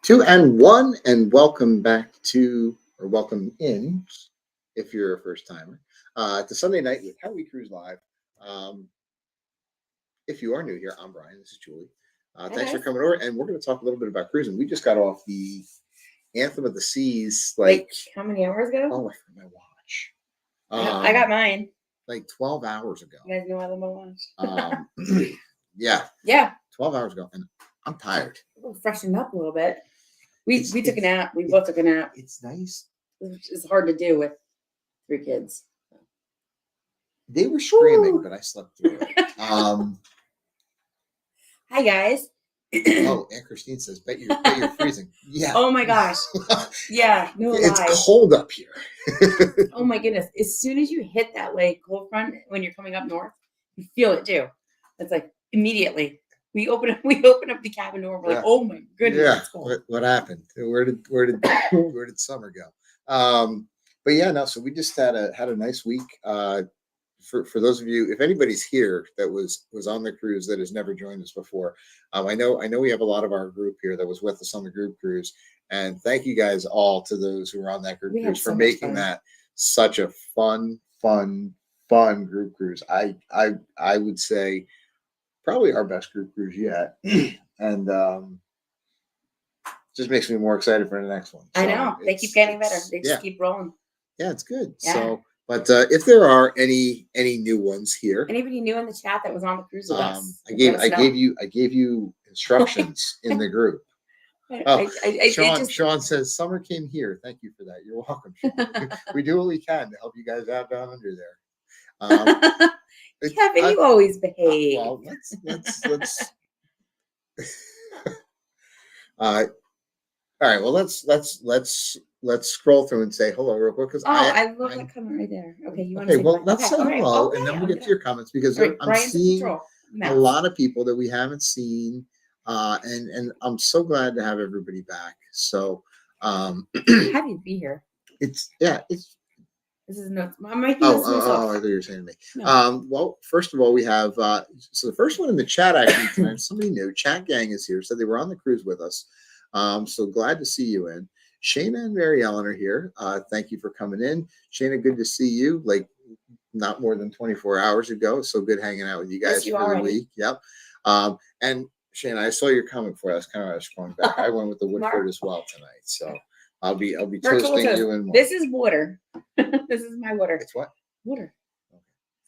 Two and one, and welcome back to, or welcome in, if you're a first timer, to Sunday Night with How We Cruise Live. Um, if you are new here, I'm Brian. This is Julie. Thanks for guys. coming over, and we're going to talk a little bit about cruising. We just got off the Anthem of the Seas, Like how many hours ago? oh, I forgot my watch. I got mine. Like 12 hours ago. You guys know I love my watch. Yeah, Yeah, 12 hours ago, and I'm tired. we'll freshen up a little bit. We It's- took a it's- nap. We both took a nap. It's nice. It's hard to do with 3 kids. They were screaming, Woo. but I slept through it. Hi guys. Oh, and Christine says, bet you're freezing. Yeah. Oh my gosh. Yeah, no It's lie. cold up here. Oh my goodness. As soon as you hit that like cold front when you're coming up north, you feel it too. It's like immediately. We open up the cabin door. We're like, oh my goodness, Yeah. it's cold. What happened? Where did summer go? But yeah, no. So we just had a nice week. For those of you, if anybody's here that was on the cruise that has never joined us before, I know we have a lot of our group here that was with us on the group cruise, and thank you guys all to those who were on that group We had cruise so for much making fun. that such a fun group cruise. I would say probably our best group cruise yet, and just makes me more excited for the next one. I So know. They keep getting better. They just keep rolling. yeah, it's good. Yeah. So, but if there are any new ones here, Anybody new in the chat that was on the cruise with us? I gave you instructions in the group. Oh, Sean says summer came here. Thank you for that. You're welcome, Sean. we do what we can to help you guys out down under there. Kevin, you always behave. Well, let's. All right. Well, let's scroll through and say hello real quick because I love that comment right there. Okay, you want to okay. say Well, bye? let's say Okay, hello, okay, and then I'm we'll get to your comments because All right, I'm Brian's in seeing control. a lot of people that we haven't seen, and I'm so glad to have everybody back. So, Happy to be here. it's. This is no. I'm making this I myself. thought you were saying to me. No. Well, first of all, we have so the first one in the chat actually tonight. Somebody new. Chat Gang is here, so they were on the cruise with us. So glad to see you in. Shayna and Mary Ellen are here. Thank you for coming in. Shayna, good to see you. Like not more than 24 hours ago. So good hanging out with you guys for the week. Yep. And Shayna, I saw your comment for us. Kind of I was scrolling back. I went with the Woodford as well tonight. So I'll be toasting you in. This is water. This is my water. It's what? Water.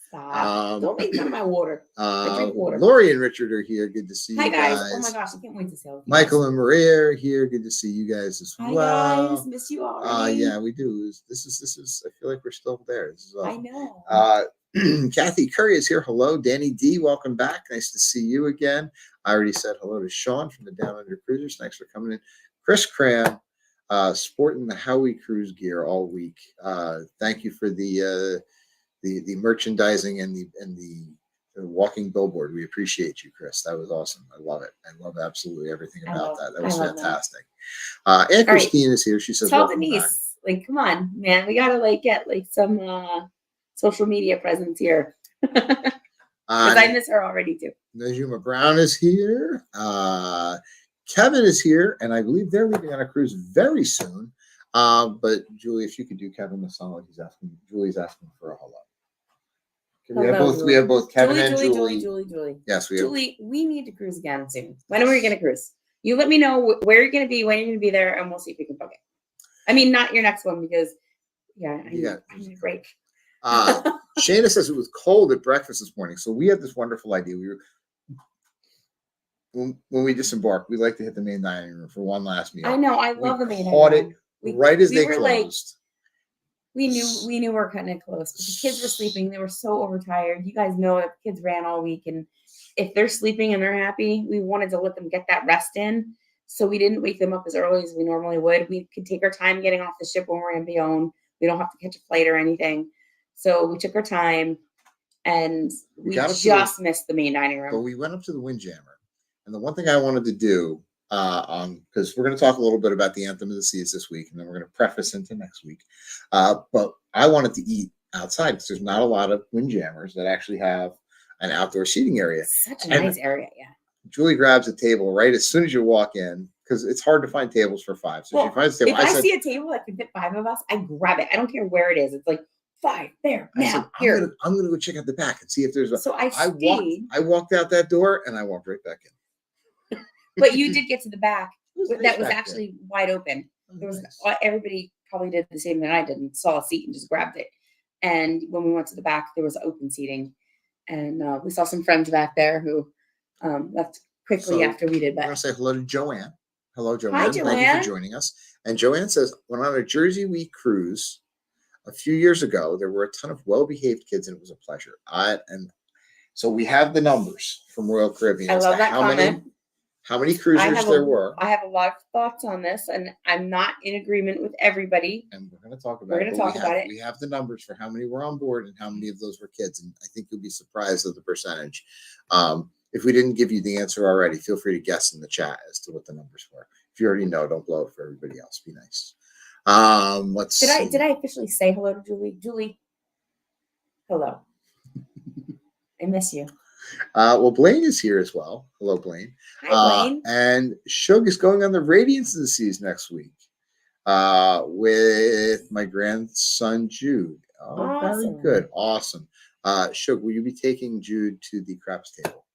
Stop. Don't make fun of my water. I drink water. Lori and Richard are here. Good to see you guys. guys. Oh my gosh, I can't wait to see you. Michael and Maria are here. Good to see you guys as Hi well. guys, miss you already. Yeah, we do. This is. I feel like we're still there. This is awesome. I know. Kathy Curry is here. Hello, Danny D. Welcome back. Nice to see you again. I already said hello to Sean from the Down Under Cruisers. Thanks for coming in. Chris Cram, sporting the How We Cruise gear all week. Thank you for the merchandising and the walking billboard. We appreciate you, Chris. That was awesome. I love it. I love absolutely everything about that. That was fantastic. And Christine is here. She says, tell Denise, like, come on, man. We gotta get some social media presence here. Because I miss her already too. Najuma Brown is here. Kevin is here, and I believe they're leaving on a cruise very soon. But Julie, if you could do Kevin the song like he's asking, Julie's asking for a hello. We have both Kevin and Julie. Yes, we have. Julie, we need to cruise again soon. When are we going to cruise? You let me know where you're going to be, when you're going to be there, and we'll see if we can book it. I mean, not your next one because, I need a break. Shayna says it was cold at breakfast this morning, so we had this wonderful idea. When we disembark, we like to hit the main dining room for one last meal. I know, I love the main dining room. Right as they closed. We knew we were cutting it close. But the kids were sleeping. They were so overtired. You guys know that the kids ran all week, and if they're sleeping and they're happy, we wanted to let them get that rest in. So we didn't wake them up as early as we normally would. We could take our time getting off the ship when we're in Bayonne. We don't have to catch a flight or anything. So we took our time, and we just missed the main dining room. But we went up to the Windjammer, and the one thing I wanted to do, because we're going to talk a little bit about the Anthem of the Seas this week, and then we're going to preface into next week. But I wanted to eat outside because there's not a lot of Windjammers that actually have an outdoor seating area. Such a nice area, yeah. Julie grabs a table right as soon as you walk in because it's hard to find tables for 5. So Well, she finds a table. if I said, see a table that can fit 5 of us, I grab it. I don't care where it is. It's like 5 there I said, now here. I'm gonna go check out the back and see if there's a. So I stayed. I walked out that door and I walked right back in. But you did get to the back. Nice That was back actually wide open. there. There was Nice. everybody probably did the same that I did and saw a seat and just grabbed it. And when we went to the back, there was open seating, and we saw some friends back there who left quickly So, after we did. I'm gonna But say hello to Joanne. Hello, Joanne. hi, Thank you Joanne. for joining us. And Joanne says, when on a Jersey Week cruise a few years ago, there were a ton of well-behaved kids, and it was a pleasure. And so we have the numbers from Royal Caribbean. I as love to that comment. how many cruisers there were. I have a lot of thoughts on this, and I'm not in agreement with everybody. And we're going to talk about We're it. going to but talk about it. We have the numbers for how many were on board and how many of those were kids. And I think you'll be surprised at the percentage. If we didn't give you the answer already, feel free to guess in the chat as to what the numbers were. If you already know, don't blow it for everybody else. Be nice. Did I officially say hello to Julie? Julie, hello. I miss you. Well, Blaine is here as well. Hello, Blaine. Hi, Blaine. And Shug is going on the Radiance of the Seas next week with my grandson Jude. Oh, Awesome. very good. Awesome. Shug, will you be taking Jude to the craps table?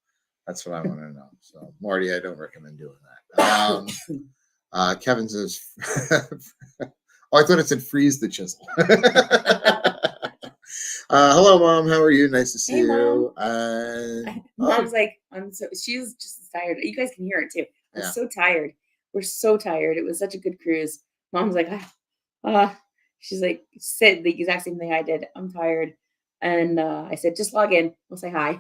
That's what I want to know. So, Marty, I don't recommend doing that. Kevin says, oh, I thought it said freeze the chisel. Hello, Mom. How are you? Nice to see you. Mom's like, she's just tired. You guys can hear it too. I'm so tired. We're so tired. It was such a good cruise. Mom's like, she's like, said the exact same thing I did. I'm tired. And I said, just log in. We'll say hi.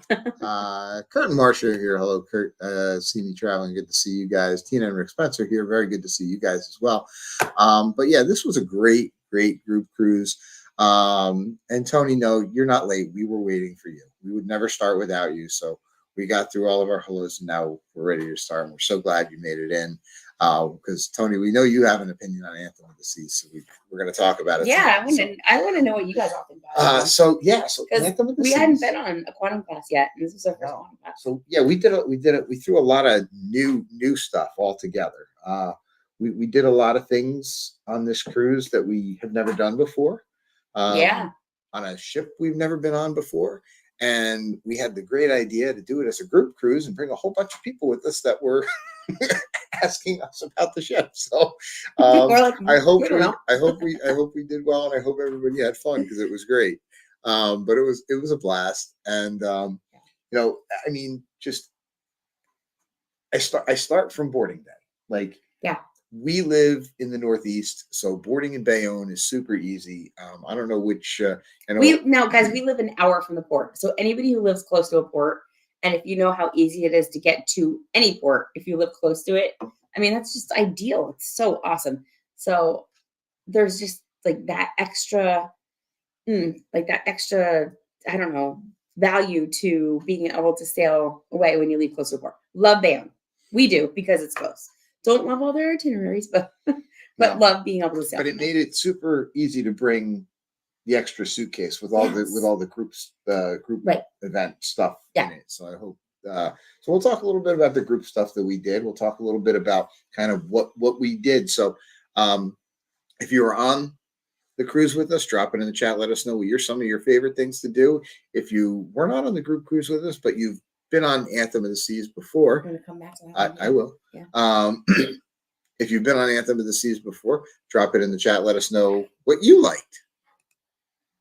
Kurt and Marcia are here. Hello, Kurt. See me traveling. Good to see you guys. Tina and Rick Spencer here. Very good to see you guys as well. But yeah, this was a great group cruise. And Tony, no, you're not late. We were waiting for you. We would never start without you. So we got through all of our hellos and now we're ready to start. And we're so glad you made it in. Because Tony, we know you have an opinion on Anthem of the Seas, so we're going to talk about it. Yeah, I want to know what you guys all think about it. So Anthem of the Seas. We hadn't been on a quantum class yet, and this was our first quantum class. So yeah, we did it. We threw a lot of new stuff all together. We did a lot of things on this cruise that we have never done before. On a ship we've never been on before. And we had the great idea to do it as a group cruise and bring a whole bunch of people with us that were asking us about the ship. So I hope we did well, and I hope everybody had fun because it was great. But it was a blast, and I mean, just I start from boarding day. We live in the Northeast, so boarding in Bayonne is super easy. I don't know which. We live an hour from the port. So anybody who lives close to a port, and if you know how easy it is to get to any port, if you live close to it, I mean, that's just ideal. It's so awesome. So there's just like that extra, I don't know, value to being able to sail away when you leave close to a port. Love Bayonne. We do because it's close. Don't love all their itineraries, but love being able to sail. But it made it super easy to bring the extra suitcase with all the group event stuff in it. So I hope. So we'll talk a little bit about the group stuff that we did. We'll talk a little bit about kind of what we did. So if you were on the cruise with us, drop it in the chat. Let us know what some of your favorite things to do. If you were not on the group cruise with us, but you've been on Anthem of the Seas before. I'm going to come back to that. I will. Yeah. If you've been on Anthem of the Seas before, drop it in the chat. Let us know what you liked.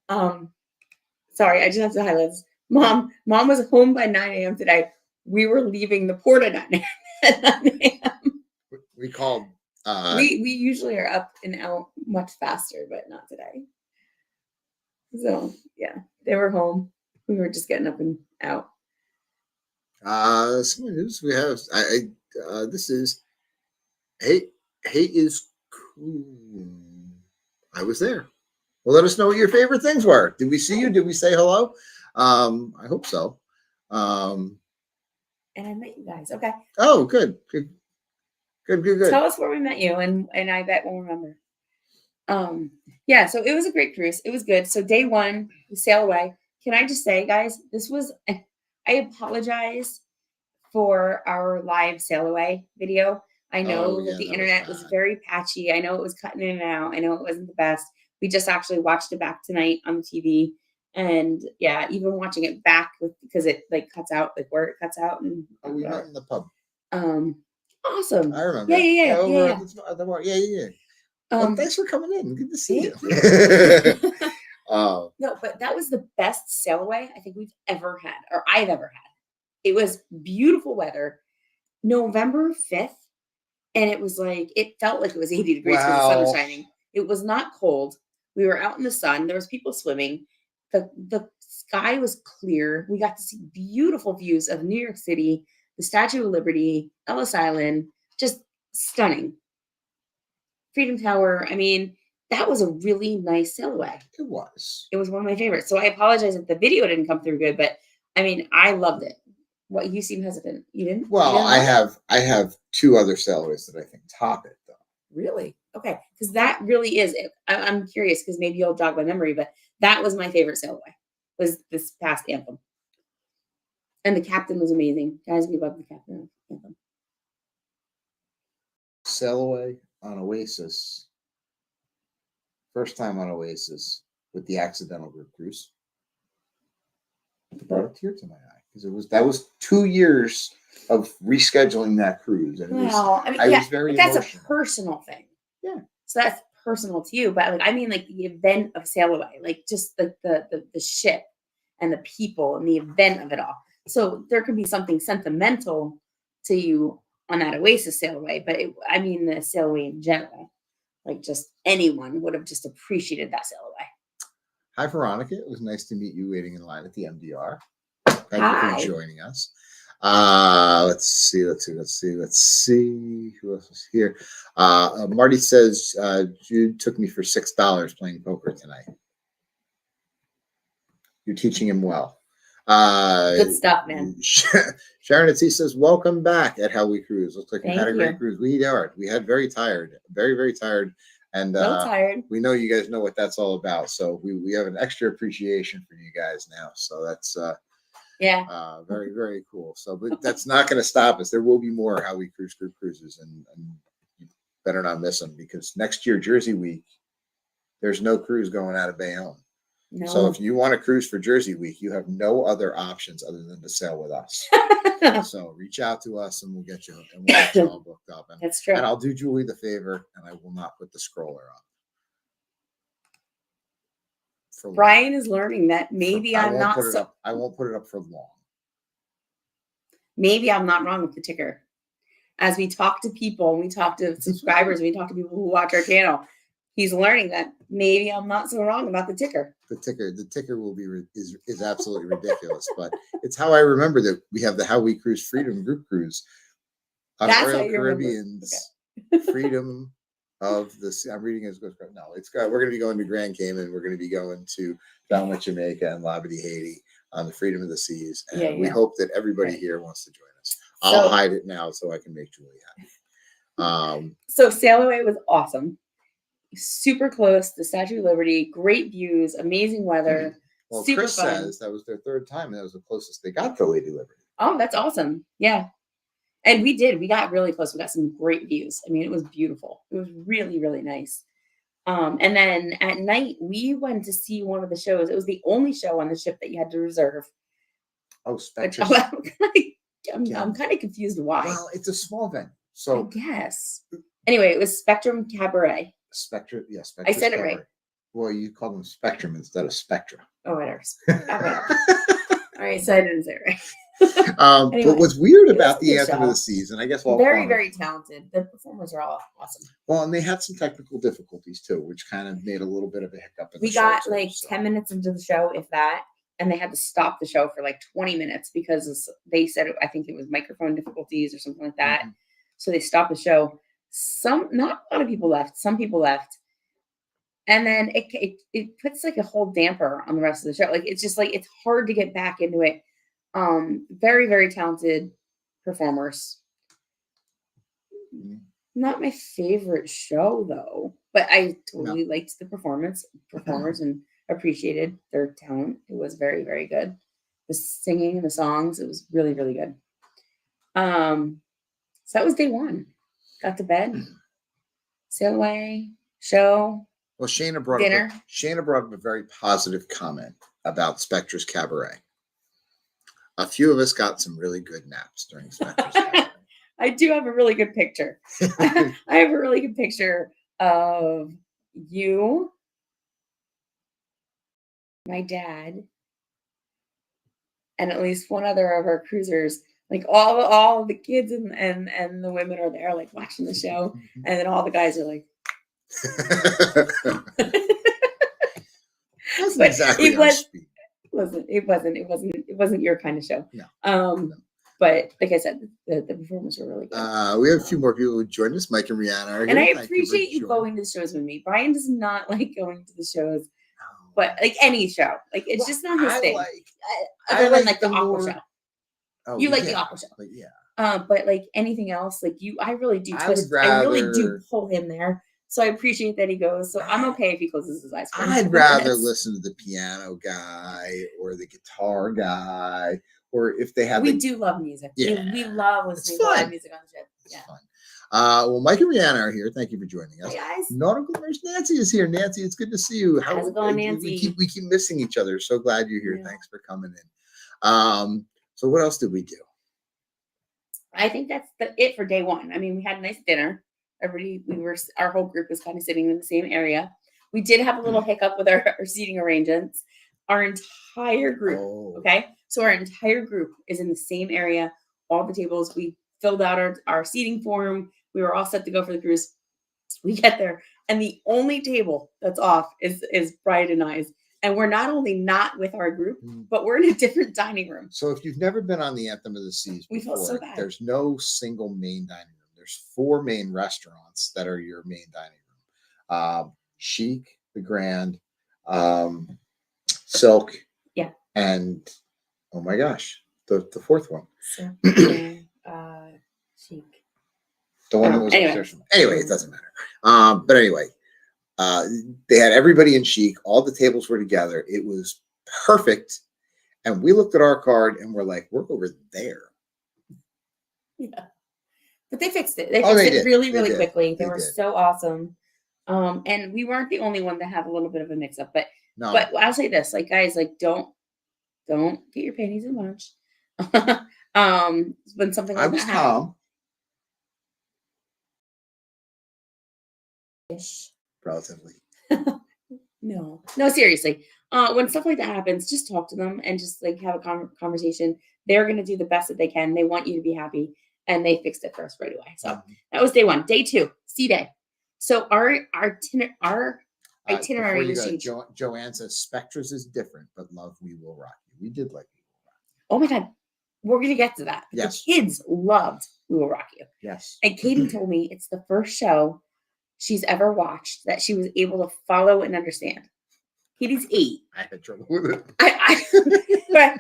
Sorry, I just have to highlight this. Mom was home by 9 a.m. today. We were leaving the port at 9 a.m. We called. We usually are up and out much faster, but not today. So yeah, they were home. We were just getting up and out. Some news we have. This is hey is cool. I was there. Well, let us know what your favorite things were. Did we see you? Did we say hello? I hope so. And I met you guys. Okay. Oh, good. Tell us where we met you, and I bet we'll remember. Yeah. So it was a great cruise. It was good. So day one, we sail away. Can I just say, guys, I apologize for our live sail away video. I know Oh, that yeah, the that was internet was bad. very patchy. I know it was cutting in and out. I know it wasn't the best. We just actually watched it back tonight on the TV. And yeah, even watching it back because it like cuts out, like where it cuts out and Oh, we met whatever. in the pub. Awesome. I remember. Yeah, yeah, Yeah, yeah, over yeah, at the bar. Yeah, yeah, yeah. yeah. Well, thanks for coming in. Good to see you. Thank you. Oh, No, but that was the best sail away I think we've ever had, or I've ever had. It was beautiful weather, November 5th, and it was like it felt like it was 80 degrees because the sun was wow. shining. It was not cold. We were out in the sun. There was people swimming. The sky was clear. We got to see beautiful views of New York City, the Statue of Liberty, Ellis Island, just stunning. Freedom Tower. I mean, that was a really nice sail away. It was. It was one of my favorites. So I apologize if the video didn't come through good, but I mean, I loved it. What, you seem hesitant. You didn't? You Well, didn't love it? I have two other salaries that I think top it though. Really? Okay. Because that really is it. I'm curious because maybe you'll jog my memory, but that was my favorite sail away. Was this past Anthem. And the captain was amazing. Guys, we love the captain of Anthem. Sail away on Oasis. First time on Oasis with the accidental group cruise. It brought a tear to my eye because that was 2 years of rescheduling that cruise, and Well, I mean, I yeah, was very but that's emotional. a personal thing. Yeah. So that's personal to you, but like I mean, like the event of sail away, like just like the ship and the people and the event of it all. So there could be something sentimental to you on that Oasis sail away, but I mean the sail away in general, like just anyone would have just appreciated that sail away. Hi, Veronica. It was nice to meet you waiting in line at the MDR. Thank you Hi. for joining us. Let's see. Who else is here? Marty says Jude took me for $6 playing poker tonight. You're teaching him well. Good stuff, man. Sharon at Sea says, welcome back at How We Cruise. Looks like we had a Thank great you. cruise. We are. We had very tired, very tired. And tired. we know you guys know what that's all about. So we have an extra appreciation for you guys now. So that's very cool. So but that's not going to stop us. There will be more How We Cruise group cruises, and you better not miss them because next year, Jersey Week, there's no cruise going out of Bayonne. No. So if you want to cruise for Jersey Week, you have no other options other than to sail with us. So reach out to us and we'll get you all booked up. And, That's true. And I'll do Julie the favor and I will not put the scroller up. Brian is learning that maybe I won't put it up for long. Maybe I'm not wrong with the ticker. As we talk to people, we talk to subscribers, we talk to people who watch our channel. He's learning that maybe I'm not so wrong about the ticker. The ticker will be is absolutely ridiculous, but it's how I remember that we have the How We Cruise Freedom Group Cruise on Royal Caribbean's Freedom of the Sea. I'm reading it as it goes. No, we're going to be going to Grand Cayman. We're going to be going to Falmouth, Jamaica, and Labadee, Haiti on the Freedom of the Seas. And we hope that everybody here wants to join us. I'll hide it now so I can make Julie happy. So Sail Away was awesome. Super close, the Statue of Liberty, great views, amazing weather. Well, super Chris fun. says that was their third time, and that was the closest they got to Lady Liberty. Oh, that's awesome. Yeah. And we got really close. We got some great views. I mean, it was beautiful. It was really, really nice. And then at night, we went to see one of the shows. It was the only show on the ship that you had to reserve. Oh, Spectre. I'm kind of confused why. Well, it's a small venue. So I guess. Anyway, it was Spectrum Cabaret. Spectre, yeah, Spectre. I said it right. Well, you call them Spectrum instead of Spectra. Oh, whatever. All right, so I didn't say it right. Anyway, but what's weird about the Anthem of the Seas, and I guess very talented. The performers are all awesome. Well, and they had some technical difficulties too, which kind of made a little bit of a hiccup. We got like 10 minutes into the show, if that, and they had to stop the show for like 20 minutes because they said I think it was microphone difficulties or something like that. Mm-hmm. So they stopped the show. Not a lot of people left. Some people left. And then it puts like a whole damper on the rest of the show. Like it's just like it's hard to get back into it. Very talented performers. Not my favorite show though, but I totally liked the performers and appreciated their talent. It was very good. The singing and the songs, it was really good. So that was day one. got to bed, sail away, show, Well, Shayna dinner. brought up a very positive comment about Spectra's Cabaret. A few of us got some really good naps during Spectra's Cabaret. I do have a really good picture. I have a really good picture of you, my dad, and at least one other of our cruisers. Like all the kids and the women are there, like watching the show, and then all the guys are like. Wasn't But exactly it our was. speed. It wasn't your kind of show. No. But like I said, the performers were really good. We have a few more people who joined us. Mike and Rihanna are here. And I Thank appreciate you for going to the shows with me. Brian does not like going to the shows, but like any show, like it's just not his thing. Other than like the opera show. Oh, You like the opera show, but yeah. But like anything else, like you, I really do twist. I really do pull him there. So I appreciate that he goes. So I'm okay if he closes his eyes. I'd rather listen to the piano guy or the guitar guy, or if they have. We do love music. Yeah, we love listening to live music on the ship. It's fun. Well, Mike and Rihanna are here. Thank you for joining us. Hey guys. Nautical Nurse Nancy is here. Nancy, it's good to see you. How's it going, Nancy? We keep missing each other. So glad you're here. Yeah. Thanks for coming in. So what else did we do? I think that's it for day one. I mean, we had a nice dinner. Our whole group was kind of sitting in the same area. We did have a little hiccup with our seating arrangements. Our entire group, okay? So our entire group is in the same area. All the tables, we filled out our seating form. We were all set to go for the cruise. We get there, and the only table that's off is Brian and I's. And we're not only not with our group, but we're in a different dining room. So if you've never been on the Anthem of the Seas before, we felt so bad. There's no single main dining room. There's 4 main restaurants that are your main dining room. Chic, the Grand, Silk, and oh my gosh, the fourth one. Chic. The one that was upstairs. Anyway, it doesn't matter. But anyway, they had everybody in Chic. All the tables were together. It was perfect. And we looked at our card and we're like, we're over there. Yeah. But they fixed it. They fixed it really, really quickly. They were so awesome. And we weren't the only one to have a little bit of a mix up. But I'll say this, like, guys, like, don't get your panties in a bunch. When something like that happens. Relatively. No, seriously. When stuff like that happens, just talk to them and just like have a conversation. They're going to do the best that they can. They want you to be happy, and they fixed it for us right away. So that was day one. Day two, sea day. So our itinerary was changed. Joanne says Spectra's is different, but love, we will rock you. We did like We Will Rock You. Oh my God. We're going to get to that. Yes. The kids loved We Will Rock You. Yes. And Katie told me it's the first show she's ever watched that she was able to follow and understand. Katie's 8. I had trouble with it. Right?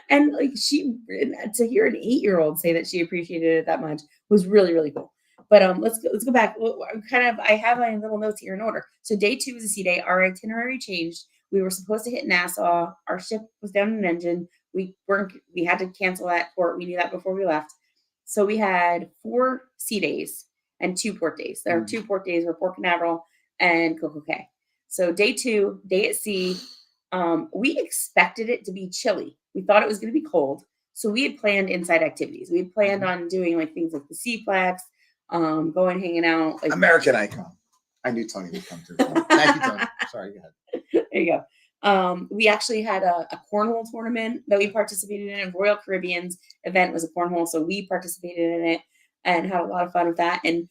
And like to hear an 8-year-old say that she appreciated it that much was really, really cool. But let's go back. I have my little notes here in order. So day 2 was a sea day. Our itinerary changed. We were supposed to hit Nassau. Our ship was down in an engine. We had to cancel that port. We knew that before we left. So we had 4 sea days and 2 port days. There are 2 port days were Port Canaveral and Coco Cay. So day 2, day at sea. We expected it to be chilly. We thought it was going to be cold. So we had planned inside activities. We had planned on doing like things like the Seaplex, going hanging out. Like American Icon. I knew Tony would come through. Thank you, Tony. Sorry, go ahead. There you go. We actually had a cornhole tournament that we participated in. Royal Caribbean's event was a cornhole, so we participated in it and had a lot of fun with that. And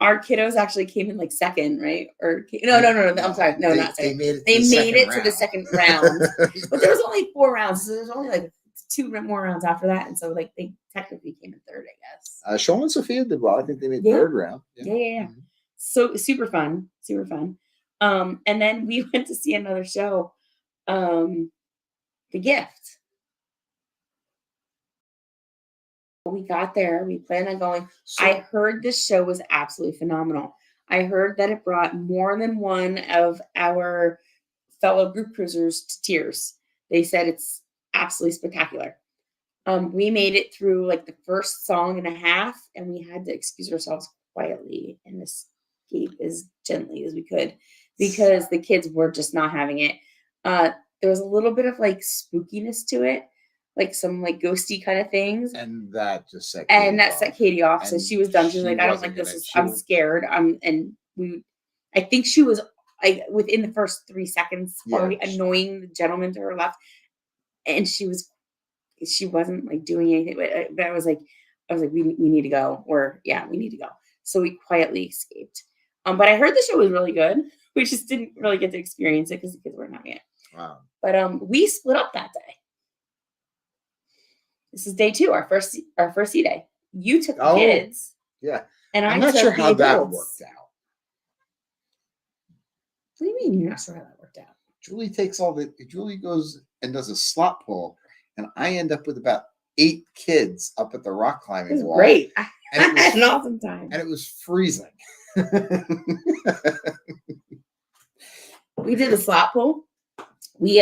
our kiddos actually came in like second, right? Or no. I'm sorry, no, not second. They made it to the second round, but there was only 4 rounds, so there's only like 2 more rounds after that, and so like they technically came in third, I guess. Sean and Sophia did well. I think they made third round. Yeah. Mm-hmm. So super fun. And then we went to see another show, The Gift. We got there. We planned on going. I heard this show was absolutely phenomenal. I heard that it brought more than one of our fellow group cruisers to tears. They said it's absolutely spectacular. We made it through like the first song and a half, and we had to excuse ourselves quietly and escape as gently as we could because the kids were just not having it. There was a little bit of like spookiness to it, like some like ghosty kind of things. And that just set Katie off. So And she was done. She was she like, I don't wasn't like this. gonna- she I'm w- scared. I think she was within the first 3 seconds already annoying the gentleman to her left. And she wasn't like doing anything, but I was like, we need to go, or we need to go. So we quietly escaped. But I heard the show was really good. We just didn't really get to experience it because the kids weren't having it. Wow. But we split up that day. This is day 2, our first sea day. You took the kids. Yeah. And I'm not sure how that worked out. What do you mean you're not sure how that worked out? Julie goes and does a slot pull, and I end up with about 8 kids up at the rock climbing wall. Great. I had an awesome time. And it was freezing. We did a slot pull. We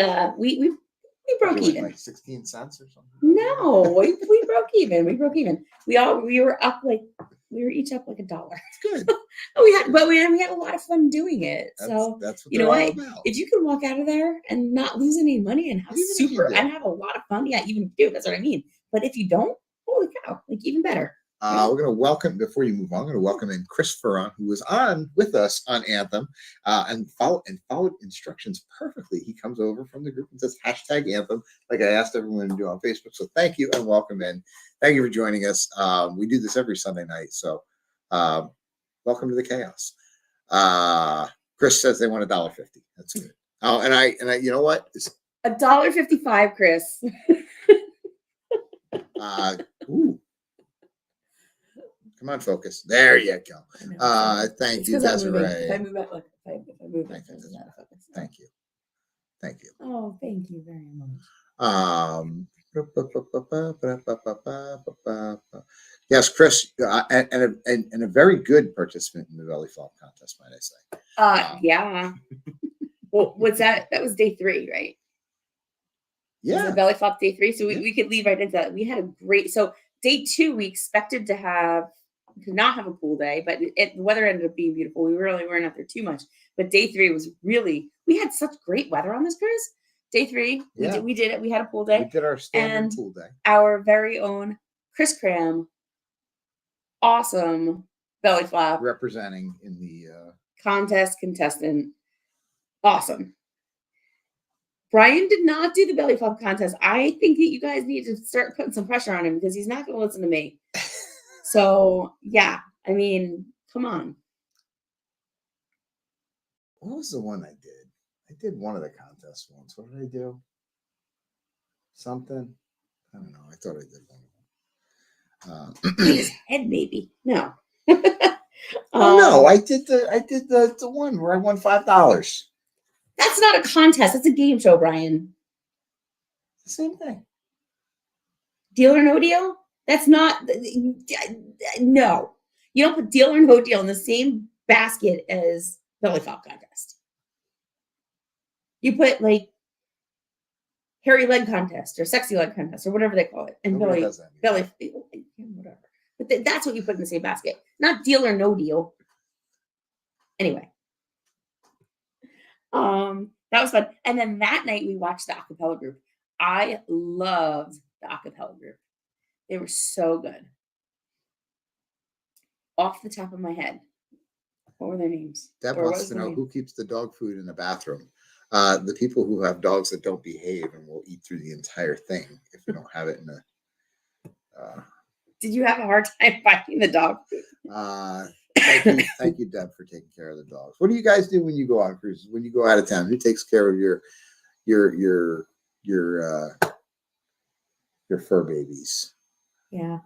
broke even. Like 16 cents or something. No, we broke even. We broke even. We were each up like $1. It's good. we had a lot of fun doing it. That's what you know what? If you can walk out of there and not lose any money and have a lot of fun, even if you do, that's what I mean. But if you don't, holy cow, like even better. We're going to welcome, before you move on, I'm going to welcome in Chris Ferron, who was on with us on Anthem and followed instructions perfectly. He comes over from the group and says #Anthem, like I asked everyone to do on Facebook. So thank you and welcome in. Thank you for joining us. We do this every Sunday night. So welcome to the chaos. Chris says they want $1.50. That's good. Oh, and I, you know what? It's $1.55, Chris. Ooh. Come on, focus. There you go. Thank you, Desiree. If I move back, Thank you. Thank you. Oh, thank you very much. Yes, Chris, and a very good participant in the belly flop contest, might I say. Yeah. Well, what's that? That was day 3, right? Yeah. The belly flop day 3. So we could leave right into that. We had a great, so day 2, we expected to not have a pool day, but the weather ended up being beautiful. We really weren't out there too much. But day 3 was we had such great weather on this cruise. Day 3, we did it. We had a pool day. We did our standard pool day. Our very own Chris Cram, awesome belly flop. Representing in the contestant. Awesome. Brian did not do the belly flop contest. I think that you guys need to start putting some pressure on him because he's not going to listen to me. So, yeah, I mean, come on. What was the one I did? I did one of the contests once. What did I do? Something? I don't know. I thought I did one of them. His head, maybe. No. No, I did the one where I won $5. That's not a contest. That's a game show, Brian. The same thing. Deal or no deal? That's not, no. You don't put deal or no deal in the same basket as belly flop contest. You put like hairy leg contest or sexy leg contest or whatever they call it. And belly, whatever. But that's what you put in the same basket. Not deal or no deal. Anyway. That was fun. And then that night we watched the acapella group. I loved the acapella group. They were so good. Off the top of my head, what were their names? Deb wants to know who keeps the dog food in the bathroom. The people who have dogs that don't behave and will eat through the entire thing if you don't have it in a. Did you have a hard time finding the dog food? Thank you, Deb, for taking care of the dogs. What do you guys do when you go on cruises? When you go out of town, who takes care of your fur babies? Yeah.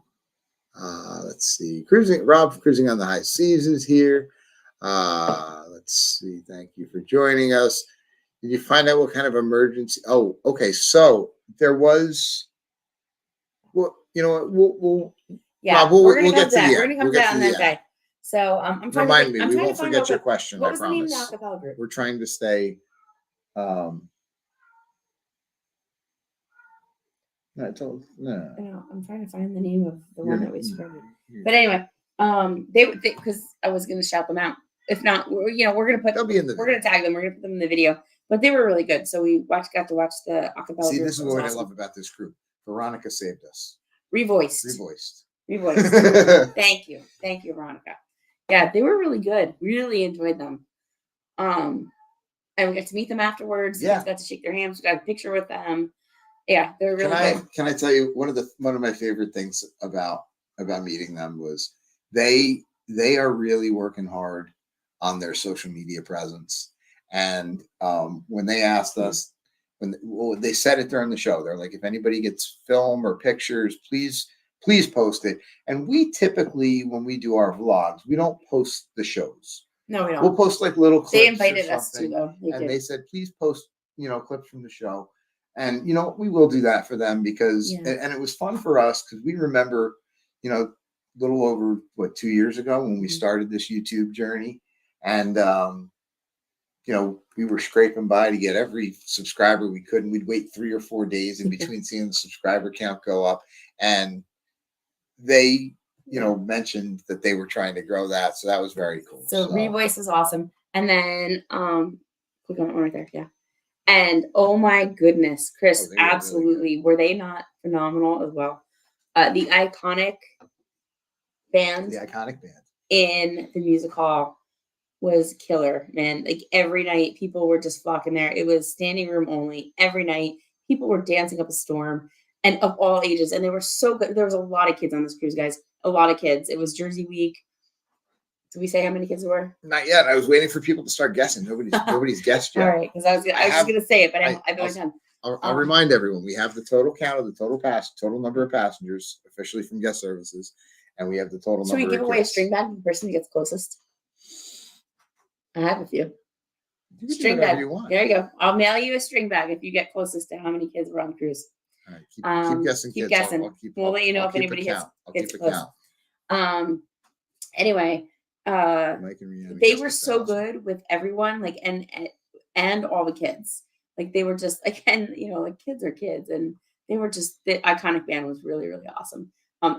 Let's see. Rob cruising on the high seas is here. Let's see. Thank you for joining us. Did you find out what kind of emergency? Oh, okay. So there was. Well, you know what? We'll Rob, we'll get to the end. We're gonna come down on that day. So I'm trying Remind to me. We won't forget your question. What was I promise. the name of the acapella group? We're trying to stay. I told no. I know, I'm trying to find the name of the You're one not- that we started. you're- But anyway, they because I was gonna shout them out. If not, we're gonna put They'll be in the we're gonna video. tag them. We're gonna put them in the video. But they were really good. So we got to watch the acapella. See, group. this is It was what I awesome. love about this group. Veronica saved us. Revoiced. Revoiced. Thank you, Veronica. Yeah, they were really good. Really enjoyed them. And we got to meet them afterwards. Yeah. We got to shake their hands. We got a picture with them. Yeah, they're really good. Can I tell you one of my favorite things about meeting them was they are really working hard on their social media presence. And when they asked us, they said it during the show, they're like, if anybody gets film or pictures, please post it. And we typically, when we do our vlogs, we don't post the shows. No, we don't. We'll post like little clips. They invited or us to, something. though. They said, please post, clips from the show. And, we will do that for them because, and it was fun for us because we remember, a little over 2 years ago when we started this YouTube journey. And, we were scraping by to get every subscriber we could. And we'd wait 3 or 4 days in between seeing the subscriber count go up. And they, mentioned that they were trying to grow that. So that was very cool. So Revoice is awesome. And then, click on that one right there. Yeah. And oh my goodness, Chris, absolutely. Really, were they not phenomenal as well? The iconic band in the music hall was killer, man. Like every night people were just flocking there. It was standing room only every night. People were dancing up a storm and of all ages. And they were so good. There was a lot of kids on this cruise, guys. A lot of kids. It was Jersey week. Did we say how many kids there were? Not yet. I was waiting for people to start guessing. Nobody's guessed yet. All right, because I was just going to say it, but I've been done. I'll remind everyone, we have the total count of the total number of passengers officially from guest services, and we have the total number of kids. Should we give away a string bag to the person who gets closest? I have a few. String bag. There you go. I'll mail you a string bag if you get closest to how many kids were on the cruise. All right, keep guessing. Keep guessing. We'll let you know if anybody gets close. Anyway, they were so good with everyone, like and all the kids. Like they were just again, like kids are kids, and they were just the iconic band was really, really awesome.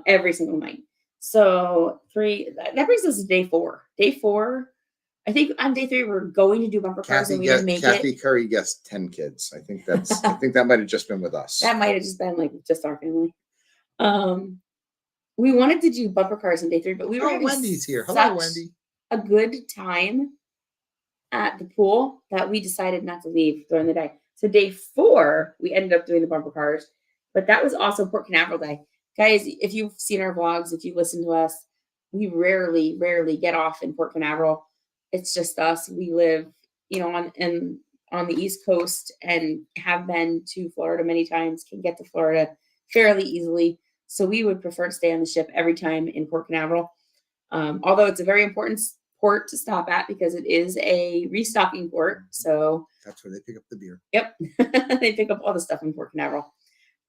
Every single night. So that brings us to day 4. Day 4. I think on day 3 we're going to do bumper cars and we didn't make it. Kathy Curry guessed 10 kids. I think that might have just been with us. That might have just been like just our family. We wanted to do bumper cars on day 3, but we were Wendy's here. Hello, Wendy. A good time at the pool that we decided not to leave during the day. So day 4, we ended up doing the bumper cars, but that was also Port Canaveral Day. Guys, if you've seen our vlogs, if you listen to us, we rarely get off in Port Canaveral. It's just us. We live, on the East Coast and have been to Florida many times, can get to Florida fairly easily. So we would prefer to stay on the ship every time in Port Canaveral. Although it's a very important port to stop at because it is a restocking port. So that's where they pick up the beer. Yep. They pick up all the stuff in Port Canaveral.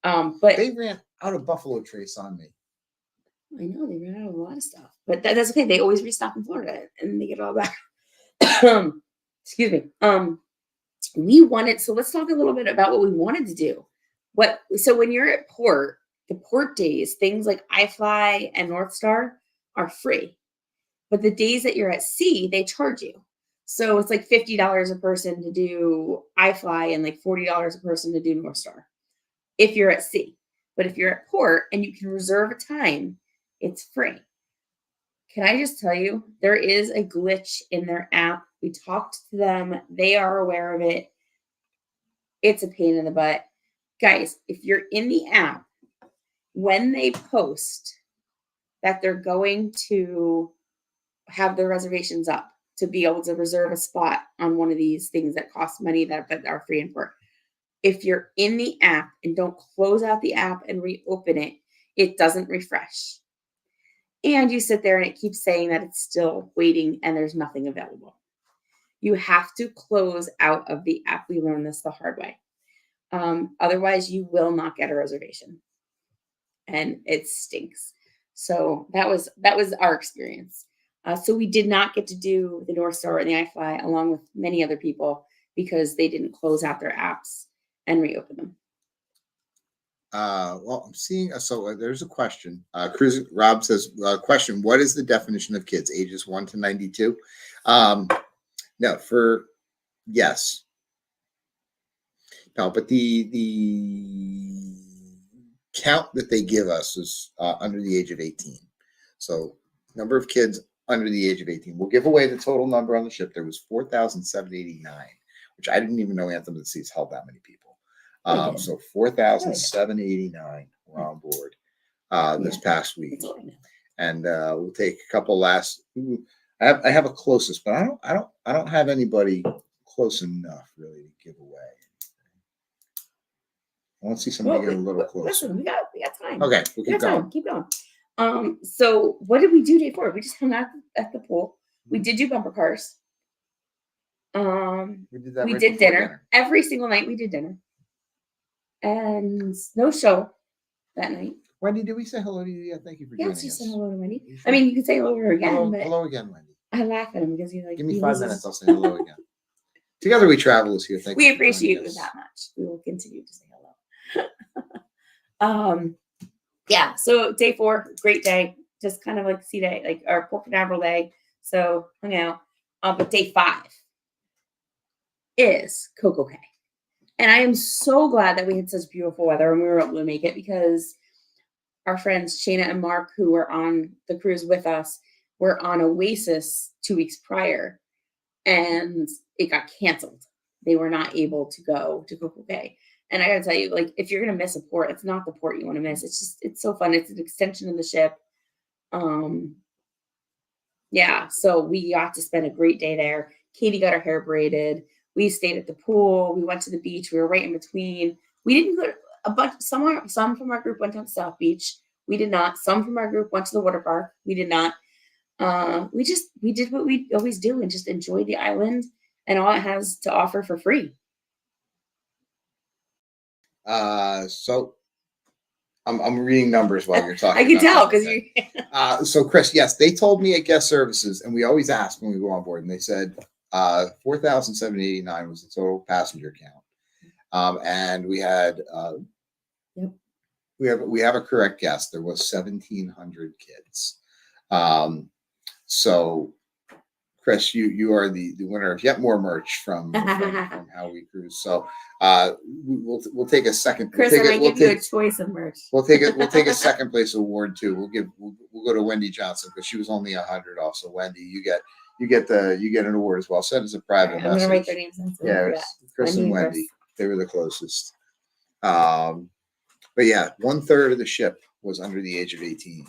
But they ran out of Buffalo Trace on me. I know they ran out of a lot of stuff, but that's okay. They always restock in Florida and they get it all back. Excuse me. So let's talk a little bit about what we wanted to do. So when you're at port, the port days, things like iFly and North Star are free, but the days that you're at sea, they charge you. So it's like $50 a person to do iFly and like $40 a person to do North Star if you're at sea. But if you're at port and you can reserve a time, it's free. Can I just tell you, there is a glitch in their app. We talked to them. They are aware of it. It's a pain in the butt. Guys, if you're in the app, when they post that they're going to have their reservations up to be able to reserve a spot on one of these things that cost money but are free in port, if you're in the app and don't close out the app and reopen it, it doesn't refresh. And you sit there and it keeps saying that it's still waiting and there's nothing available. You have to close out of the app. We learned this the hard way. Otherwise, you will not get a reservation. And it stinks. So that was our experience. So we did not get to do the North Star and the iFly along with many other people because they didn't close out their apps and reopen them. Well, I'm seeing. So there's a question. Rob says, question: what is the definition of kids ages 1 to 92? No, for yes, no, but the count that they give us is under the age of 18. So number of kids under the age of 18. We'll give away the total number on the ship. There was 4,789, which I didn't even know Anthem of the Seas held that many people. So 4,789 were on board this past week, and we'll take a couple last. I have a closest, but I don't have anybody close enough really to give away. I want to see somebody get a little closer. Listen, we got time. Okay, we'll keep going. Keep going. So what did we do day 4? We just hung out at the pool. We did do bumper cars. We did that. We did dinner. Every single night we did dinner. And no show that night. Wendy, did we say hello to you yet? Thank you for joining us. Yes, you said hello to Wendy. I mean, you can say hello to her again. Hello again, Wendy. I laugh at him because he's like, give me 5 minutes. I'll say hello again. Together we travel is here. Thank you. We appreciate you that much. We will continue to say hello. Yeah. So day 4, great day. Just kind of like sea day, like our Port Canaveral day. So hung out. But day 5 is Coco Cay. And I am so glad that we had such beautiful weather and we were able to make it, because our friends Shayna and Mark, who were on the cruise with us, were on Oasis 2 weeks prior, and it got canceled. They were not able to go to Coco Cay. And I gotta tell you, like, if you're gonna miss a port, it's not the port you want to miss. It's so fun. It's an extension of the ship. Yeah, so we got to spend a great day there. Katie got her hair braided. We stayed at the pool. We went to the beach. We were right in between. We didn't go to a bunch. Some from our group went down to South Beach. We did not. Some from our group went to the water park. We did not. We did what we always do and just enjoyed the island and all it has to offer for free. So I'm reading numbers while you're talking. I can tell because you. So Chris, yes, they told me at guest services, and we always ask when we go on board, and they said 4,789 was the total passenger count, and we had we have a correct guess. There was 1,700 kids. So Chris, you are the winner of yet more merch from How We Cruise. So we'll take a second. Chris, I give you a choice of merch. We'll take a second place award too. We'll go to Wendy Johnson because she was only 100 off. So Wendy, you get an award as well. Send us a private message. I'm gonna write their names down. Yeah, Chris and Wendy. They were the closest. But yeah, 1/3 of the ship was under the age of 18.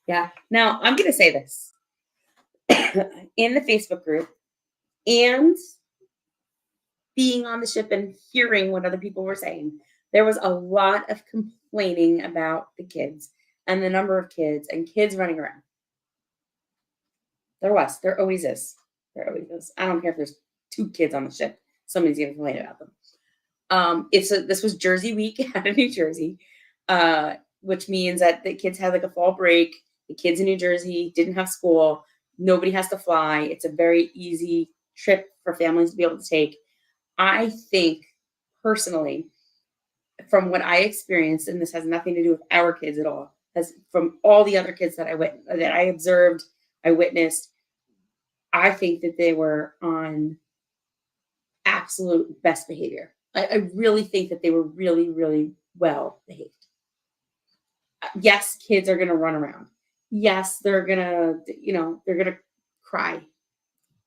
Yeah. Now I'm going to say this in the Facebook group and being on the ship and hearing what other people were saying. There was a lot of complaining about the kids and the number of kids and kids running around. There always is. I don't care if there's 2 kids on the ship. Somebody's going to complain about them. This was Jersey week out of New Jersey, which means that the kids had like a fall break. The kids in New Jersey didn't have school. Nobody has to fly. It's a very easy trip for families to be able to take. I think personally, from what I experienced, and this has nothing to do with our kids at all, as from all the other kids that I observed, I witnessed, I think that they were on absolute best behavior. I really think that they were really, really well behaved. Yes, kids are going to run around. Yes, they're going to cry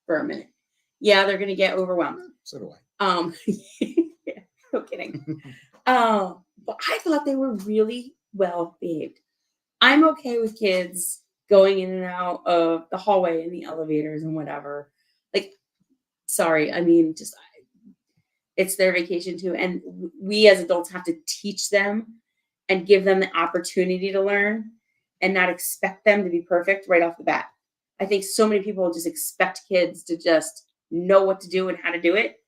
for a minute. Yeah, they're going to get overwhelmed. So do I. Yeah, no kidding. But I thought they were really well behaved. I'm okay with kids going in and out of the hallway and the elevators and whatever. Like, sorry, I mean, just it's their vacation too. And we as adults have to teach them and give them the opportunity to learn and not expect them to be perfect right off the bat. I think so many people just expect kids to just know what to do and how to do it.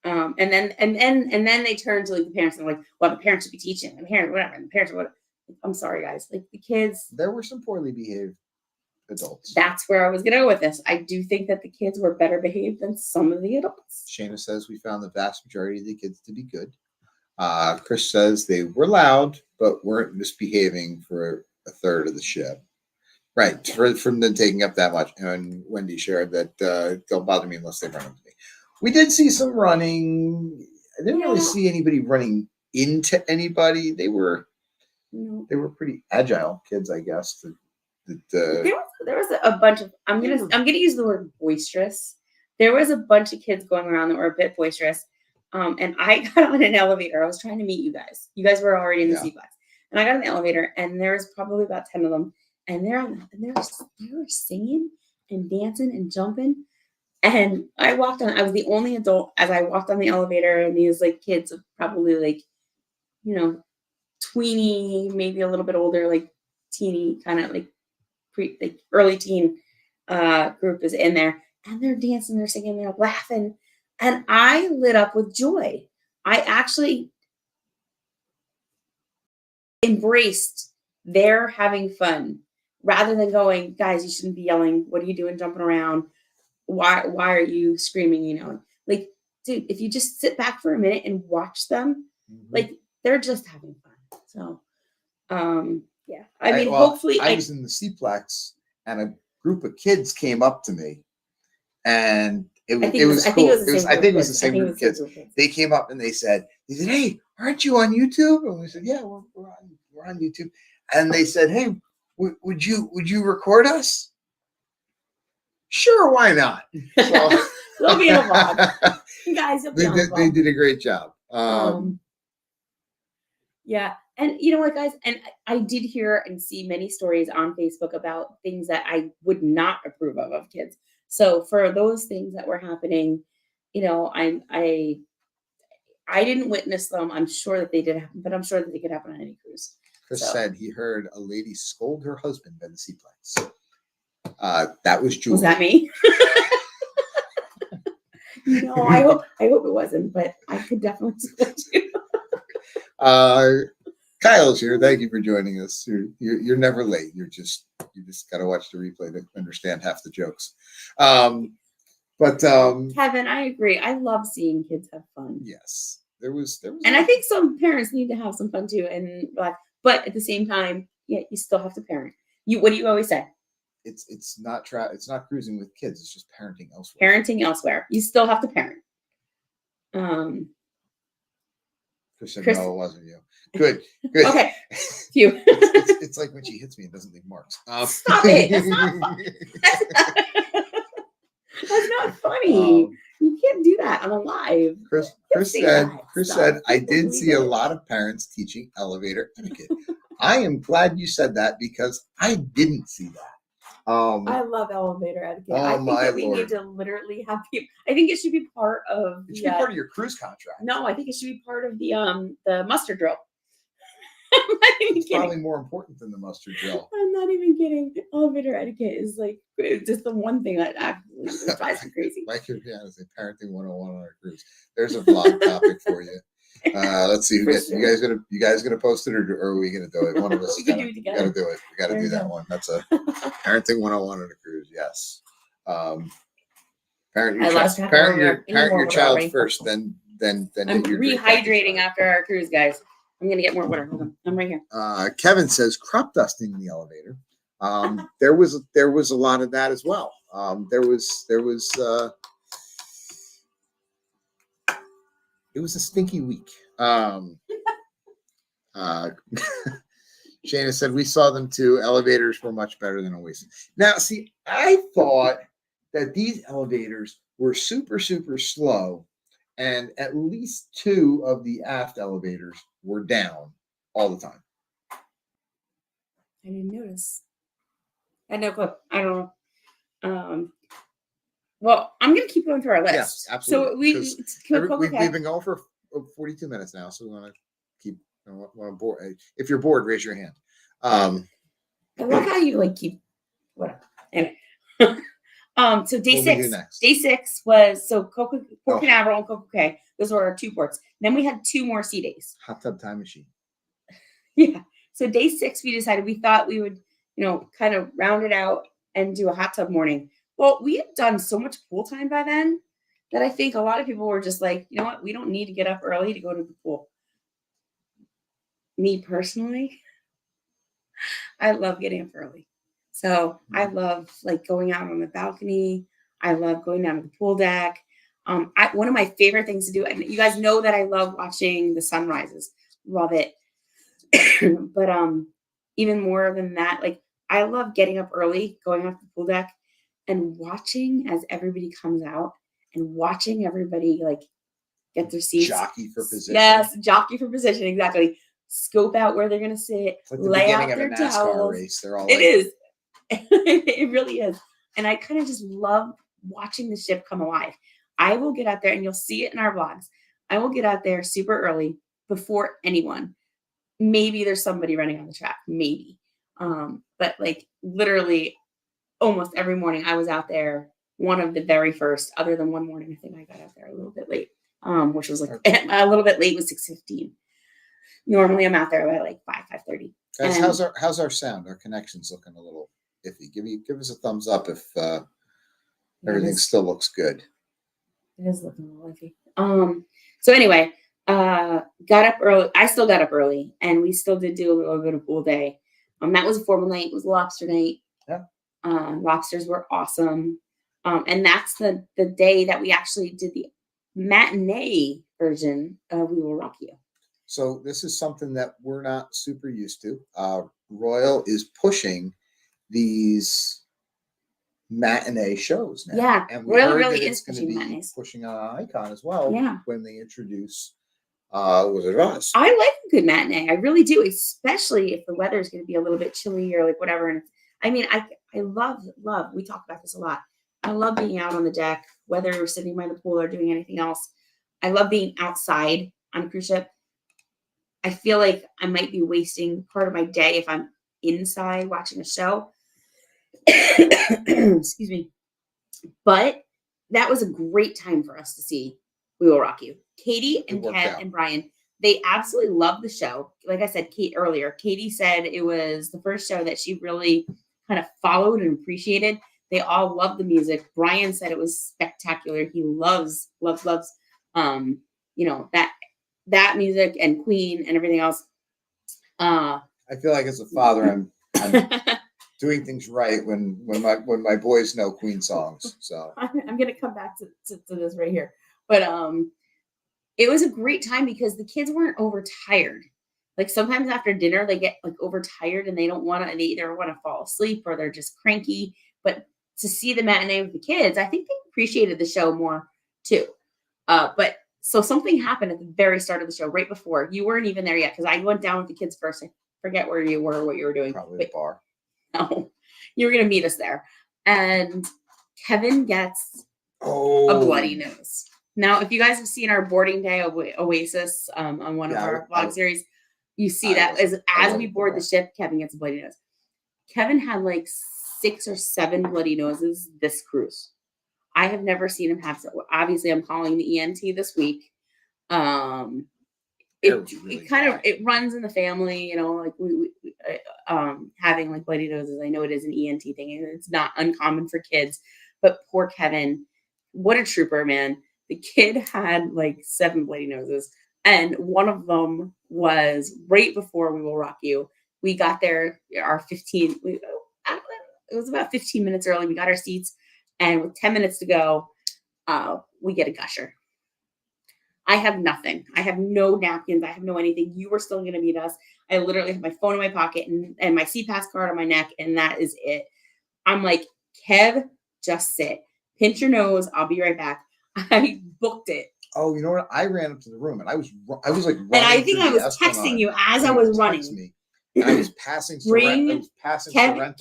And then they turn to like the parents and like, well, the parents should be teaching, the parents, whatever. And the parents are whatever. I'm sorry, guys. Like the kids. There were some poorly behaved adults. That's where I was going to go with this. I do think that the kids were better behaved than some of the adults. Shayna says we found the vast majority of the kids to be good. Chris says they were loud, but weren't misbehaving for a third of the ship. Right, from them taking up that much. And Wendy shared that don't bother me unless they run into me. We did see some running. I didn't really see anybody running into anybody. They were pretty agile kids, I guess. There was a bunch of I'm gonna use the word boisterous. There was a bunch of kids going around that were a bit boisterous. And I got on an elevator. I was trying to meet you guys. You guys were already in the C-Flex. And I got on the elevator, and there was probably about 10 of them. And they were singing and dancing and jumping. And I walked on. I was the only adult as I walked on the elevator, and these like kids of probably like, tweeny, maybe a little bit older, like teeny, kind of like early teen group is in there, and they're dancing, they're singing, they're laughing, and I lit up with joy. I actually embraced their having fun rather than going, guys, you shouldn't be yelling. What are you doing jumping around? Why are you screaming? Like, dude, if you just sit back for a minute and watch them, like they're just having fun. So, yeah. I mean, hopefully I was in the C-Plex and a group of kids came up to me, and it was cool. I think it was the same group of kids. They came up and they said, "Hey, aren't you on YouTube?" And we said, "Yeah, we're on YouTube." And they said, "Hey, would you record us?" Sure, why not? So, they'll be in a vlog. You guys, they did a great job. Yeah. And you know what, guys? And I did hear and see many stories on Facebook about things that I would not approve of kids. So for those things that were happening, I didn't witness them. I'm sure that they did happen, but I'm sure that they could happen on any cruise. Chris said he heard a lady scold her husband in the C-Plex. That was Julie. Was that me? No, I hope it wasn't, but I could definitely scold you. Kyle's here. Thank you for joining us. You're never late. You just got to watch the replay to understand half the jokes. But Kevin, I agree. I love seeing kids have fun. Yes, there was, and I think some parents need to have some fun too. And but at the same time, you still have to parent. What do you always say? It's not cruising with kids. It's just parenting elsewhere. Parenting elsewhere. You still have to parent. Chris said, no, it wasn't you. Good. Okay. Phew. It's like when she hits me and doesn't leave marks. Stop it. That's not fun. That's not funny. You can't do that on a live. Chris said, I did see a lot of parents teaching elevator etiquette. I am glad you said that because I didn't see that. I love elevator etiquette. I think that we need to literally have people. I think it should be part of. It should be part of your cruise contract. No, I think it should be part of the muster drill. I'm not even kidding. Probably more important than the muster drill. I'm not even kidding. Elevator etiquette is like just the one thing that actually drives me crazy. Like is a parenting 101 on our cruise. There's a vlog topic for you. Let's see. You guys gonna post it, or are we gonna do it? One of us we can do it together. Gotta do it. We gotta do that one. That's a parenting 101 on a cruise. Yes. Parent your child first, then I'm rehydrating after our cruise, guys. I'm gonna get more water. Hold on. I'm right here. Kevin says crop dusting in the elevator. There was a lot of that as well. It was a stinky week. Shayna said we saw them too. Elevators were much better than Oasis. Now, see, I thought that these elevators were super, super slow, and at least 2 of the aft elevators were down all the time. I didn't notice. I had no clue. I don't know. Well, I'm going to keep going through our list. Yes, absolutely. So we've been going for 42 minutes now, so we want to keep. Bored. If you're bored, raise your hand. I love how you keep whatever. Anyway. So day 6 was Port Canaveral and Coco Cay. Those were our 2 ports. Then we had 2 more sea days. Hot tub time machine. Yeah. So day 6, we decided we thought we would, kind of round it out and do a hot tub morning. Well, we had done so much pool time by then that I think a lot of people were just like, you know what, we don't need to get up early to go to the pool. me personally, I love getting up early. So I love like going out on the balcony. I love going down to the pool deck. One of my favorite things to do, and you guys know that I love watching the sunrises. Love it. But even more than that, like I love getting up early, going off the pool deck and watching as everybody comes out and watching everybody like get their seats. Jockey for position. Yes, jockey for position, exactly. Scope out where they're gonna sit, It's like the lay out beginning of their a NASCAR towels. race. They're all It like, is. It really is. And I kind of just love watching the ship come alive. I will get out there and you'll see it in our vlogs. I will get out there super early before anyone. Maybe there's somebody running on the track, maybe. But like literally almost every morning I was out there, one of the very first, other than one morning, I think I got out there a little bit late, which was like a little bit late was 6:15. Normally I'm out there by like 5:30. guys, how's our sound? Our connection's looking a little iffy. Give us a thumbs up if everything still looks good. It is looking a little iffy. So anyway, got up early. I still got up early, and we still did do a little bit of pool day. That was a formal night. It was lobster night. Yeah. Lobsters were awesome. And that's the day that we actually did the matinee version of We Will Rock You. So this is something that we're not super used to. Royal is pushing these matinee shows now. Yeah, and we Royal heard really that is it's going to pushing be matinees. pushing on Icon as well. Yeah. When they introduce Wizard of Oz. I like a good matinee. I really do, especially if the weather is going to be a little bit chilly or like whatever. And I mean, I love. We talk about this a lot. I love being out on the deck, whether we're sitting by the pool or doing anything else. I love being outside on a cruise ship. I feel like I might be wasting part of my day if I'm inside watching a show. Excuse me. But that was a great time for us to see We Will Rock You. Katie and Kat and Brian, they absolutely loved the show. Like I said, Katie said it was the first show that she really kind of followed and appreciated. They all loved the music. Brian said it was spectacular. He loves, that music and Queen and everything else. I feel like as a father, I'm doing things right when my boys know Queen songs. So I'm gonna come back to this right here, but it was a great time because the kids weren't overtired. Like sometimes after dinner they get like overtired and they either want to fall asleep or they're just cranky. But to see the matinee with the kids, I think they appreciated the show more too. But so something happened at the very start of the show, right before. You weren't even there yet because I went down with the kids first. I forget where you were, what you were doing. Probably the bar. No, you were going to meet us there. And Kevin gets a bloody nose. Now, if you guys have seen our boarding day Oasis on one of our vlog series, you see that as we board the ship, Kevin gets a bloody nose. Kevin had like 6 or 7 bloody noses this cruise. I have never seen him have so. Obviously, I'm calling the ENT this week. It runs in the family, like we having like bloody noses. I know it is an ENT thing, and it's not uncommon for kids. But poor Kevin, what a trooper, man! The kid had like 7 bloody noses, and one of them was right before We Will Rock You. We got there, it was about 15 minutes early. We got our seats, and with 10 minutes to go, we get a gusher. I have nothing. I have no napkins. I have no anything. You were still going to meet us. I literally have my phone in my pocket and my CPAS card on my neck, and that is it. I'm like, Kev, just sit. Pinch your nose. I'll be right back. I booked it. Oh, you know what? I ran up to the room, and I was like running. And I think I was texting you as I was running. Me, and I was passing Sorrento's.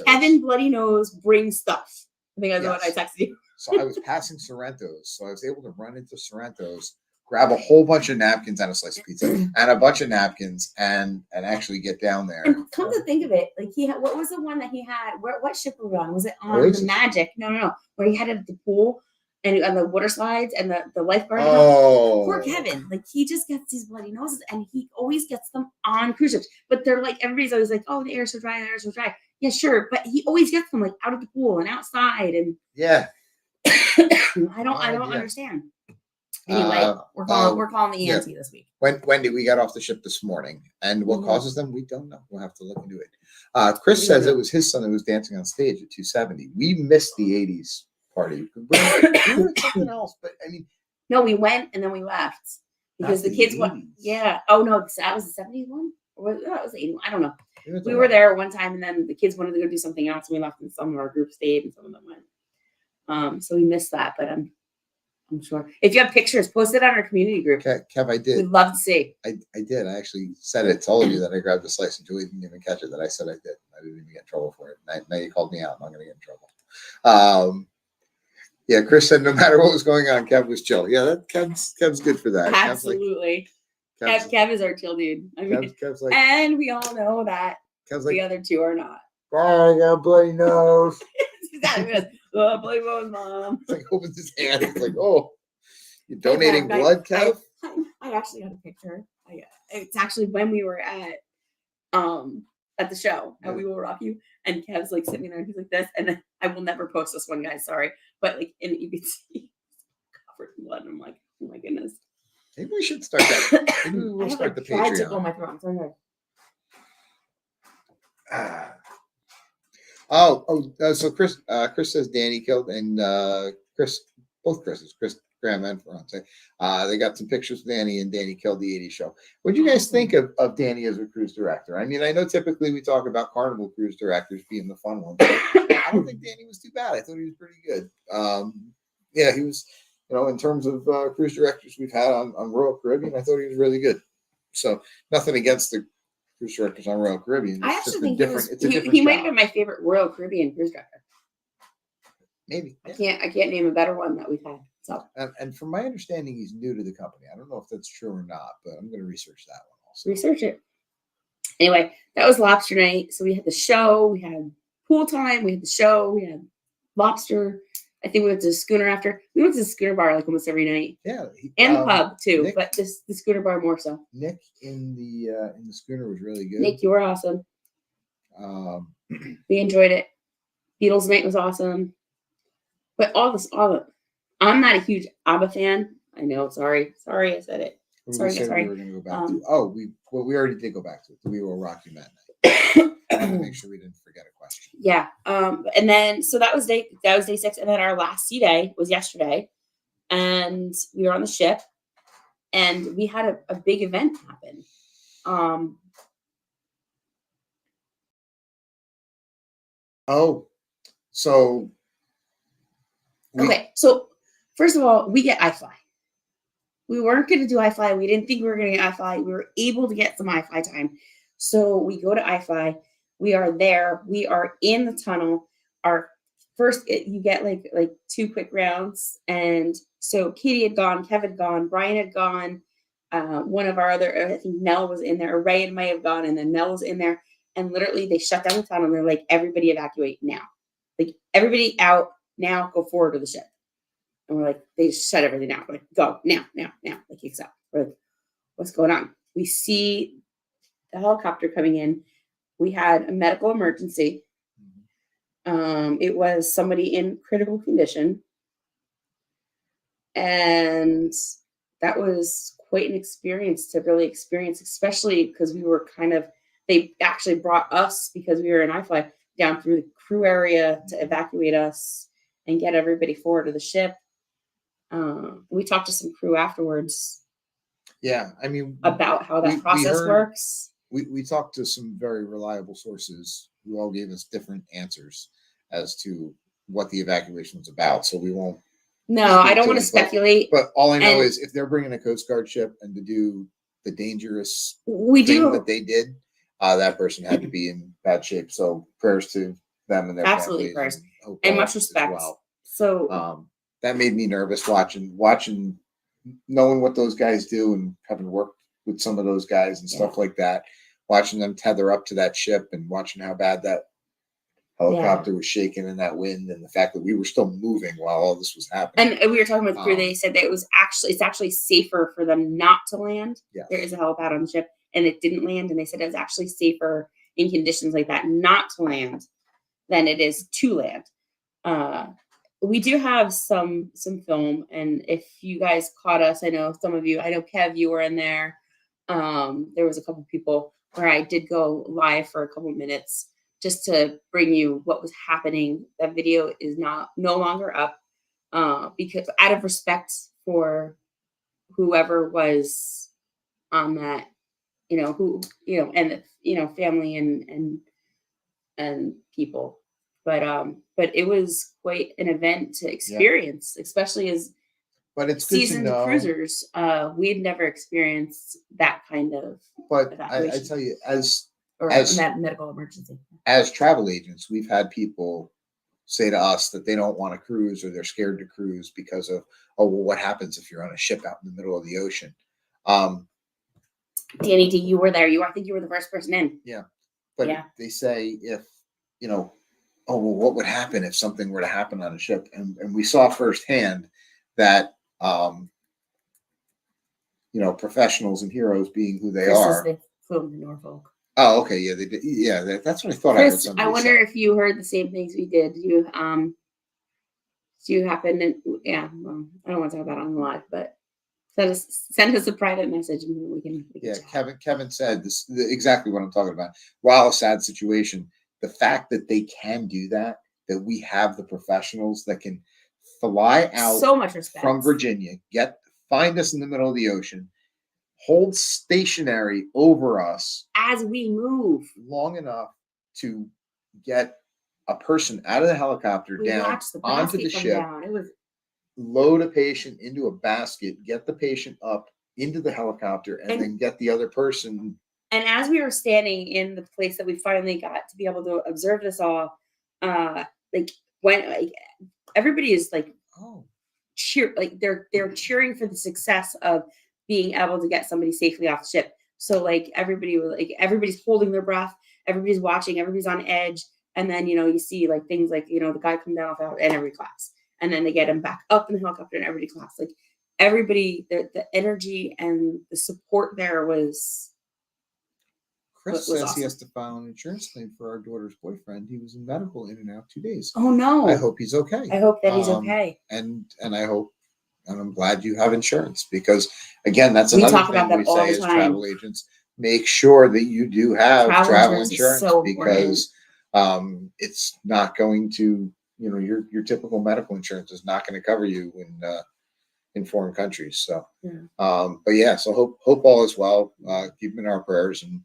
Kevin, bloody nose, bring stuff. I think that's what I texted you. So I was passing Sorrento's, so I was able to run into Sorrento's, grab a whole bunch of napkins and a slice of pizza and a bunch of napkins and actually get down there. And come to think of it, like what was the one that he had? What ship were we on? Was it on Oasis. The Magic? No. Where he had it at the pool and on the water slides and the lifeguard. Oh, poor Kevin! Like he just gets these bloody noses, and he always gets them on cruise ships. But they're like everybody's always like, "Oh, the air's so dry, the air's so dry." Yeah, sure, but he always gets them like out of the pool and outside, and yeah. I don't understand. Anyway, we're calling the ENT this week. Wendy, we got off the ship this morning, and what causes them, we don't know. We'll have to look into it. Chris says it was his son who was dancing on stage at 270. We missed the 80s party. We were at something else, but I mean, no, we went and then we left because the kids went. Yeah. Oh no, that was the 70s one. Or that was the 81. I don't know. We were there one time, and then the kids wanted to go do something else, and we left, and some of our group stayed, and some of them went. So we missed that, but I'm sure if you have pictures, post it on our community group. Kev, I did. We'd love to see. I did. I actually said it. Told you that I grabbed a slice and Julie didn't even catch it. That I said I did. I didn't even get in trouble for it. Now you called me out. I'm not going to get in trouble. Yeah, Chris said no matter what was going on, Kev was chill. Yeah, Kev's good for that. Absolutely. Kev is our chill dude. I mean, Kev's like, and we all know that the other two are not. Oh, I got a bloody nose. Oh, bloody nose, Mom. It's like opens his hand. It's like, oh, you're donating blood, Kev? I actually got a picture. It's actually when we were at the show at We Will Rock You, and Kev's like sitting there and he's like this, and I will never post this one, guys, sorry, but like, and you can see covered in blood, and I'm like, oh my goodness. Maybe we should start that. Maybe we'll start the Patreon. I took all my throat. So Chris says Danny killed, and both Chris, Graham and Ferrante, they got some pictures of Danny, and Danny killed the 80s show. What do you guys think of Danny as a cruise director? I mean, I know typically we talk about Carnival cruise directors being the fun ones, but I don't think Danny was too bad. I thought he was pretty good. Yeah, he was, in terms of cruise directors we've had on Royal Caribbean, I thought he was really good. So nothing against the cruise directors on Royal Caribbean. I actually think he might have been my favorite Royal Caribbean cruise director. Maybe. Yeah. I can't name a better one that we've had. So and from my understanding, he's new to the company. I don't know if that's true or not, but I'm going to research that one also. Research it. Anyway, that was lobster night. So we had the show, we had pool time, we had the show, we had lobster. I think we went to the schooner after. We went to the schooner bar like almost every night. Yeah, and the pub too, Nick, but the schooner bar more so. Nick in the schooner was really good. Nick, you were awesome. We enjoyed it. Beatles night was awesome. But all the. I'm not a huge ABBA fan. I know. Sorry, I said it. Sorry. We were going to go back to. We already did go back to it. We will rock you, Matt. I want to make sure we didn't forget a question. Yeah. And then so that was day 6, and then our last sea day was yesterday, and we were on the ship, and we had a big event happen. So first of all, we get iFly. We weren't going to do iFly. We didn't think we were going to get iFly. We were able to get some iFly time. So we go to iFly. We are there. We are in the tunnel. Our first, you get like 2 quick rounds. And so Katie had gone, Kev had gone, Brian had gone. One of our other, I think Nell was in there. Ray and May have gone, and then Nell was in there. And literally they shut down the tunnel. And they're like, everybody evacuate now. Like, everybody out now, go forward to the ship. And we're like, they just shut everything down. We're like, go now. Like, kicks out. We're like, what's going on? We see the helicopter coming in. We had a medical emergency. It was somebody in critical condition. And that was quite an experience to really experience, especially because we were they actually brought us, because we were in iFly, down through the crew area to evacuate us and get everybody forward to the ship. We talked to some crew afterwards. Yeah, I mean, about how that process works. We talked to some very reliable sources who all gave us different answers as to what the evacuation was about. So we won't. No, I don't want to speculate. But all I know is if they're bringing a Coast Guard ship and to do the dangerous thing that they did, that person had to be in bad shape. So prayers to them and their absolutely prayers and much respect. Well. So that made me nervous watching, knowing what those guys do and having worked with some of those guys and stuff like that. Watching them tether up to that ship and watching how bad that helicopter was shaking in that wind, and the fact that we were still moving while all this was happening. And we were talking with the crew. They said that it's actually safer for them not to land. Yes. There is a helipad on the ship, and it didn't land. And they said it was actually safer in conditions like that not to land than it is to land. we do have some film, and if you guys caught us, I know some of you, I know Kev, you were in there. There was a couple people where I did go live for a couple minutes just to bring you what was happening. That video is no longer up because out of respect for whoever was on that, and family and people. But it was quite an event to experience, especially as But it's good to seasoned know. cruisers. We'd never experienced that kind of But I evacuation tell you, as medical emergency. as travel agents, we've had people say to us that they don't want to cruise or they're scared to cruise because of, oh, well, what happens if you're on a ship out in the middle of the ocean? Danny D, you were there. I think you were the first person in. Yeah. But they say if, oh, well, what would happen if something were to happen on a ship? And we saw firsthand that, professionals and heroes being who they are. They flew to Norfolk. Oh, okay. Yeah, they did. Yeah, that's what I thought. Chris, I wonder if you heard the same things we did. Do you happen to? Yeah, well, I don't want to talk about it on the live, but send us a private message and we can yeah, chat. Kevin said this exactly what I'm talking about. While a sad situation, the fact that they can do that we have the professionals that can fly out so much respect from Virginia, find us in the middle of the ocean, hold stationary over us as we move long enough to get a person out of the helicopter down onto the ship, load a patient into a basket, get the patient up into the helicopter, and then get the other person. And as we were standing in the place that we finally got to be able to observe this all, everybody is cheer, they're cheering for the success of being able to get somebody safely off the ship. So everybody's holding their breath, everybody's watching, everybody's on edge, and then you see things the guy come down without and everybody claps, and then they get him back up in the helicopter and everybody claps. Everybody, the energy and the support there was. Chris says awesome. He has to file an insurance claim for our daughter's boyfriend. He was in medical in and out 2 days. Oh no! I hope he's okay. I hope that he's okay. And I hope, and I'm glad you have insurance because again, that's another thing we say as travel agents: make sure that you do have travel insurance because it's not going to, your typical medical insurance is not going to cover you in foreign countries. So, but yeah, so hope all is well. Keep him in our prayers and.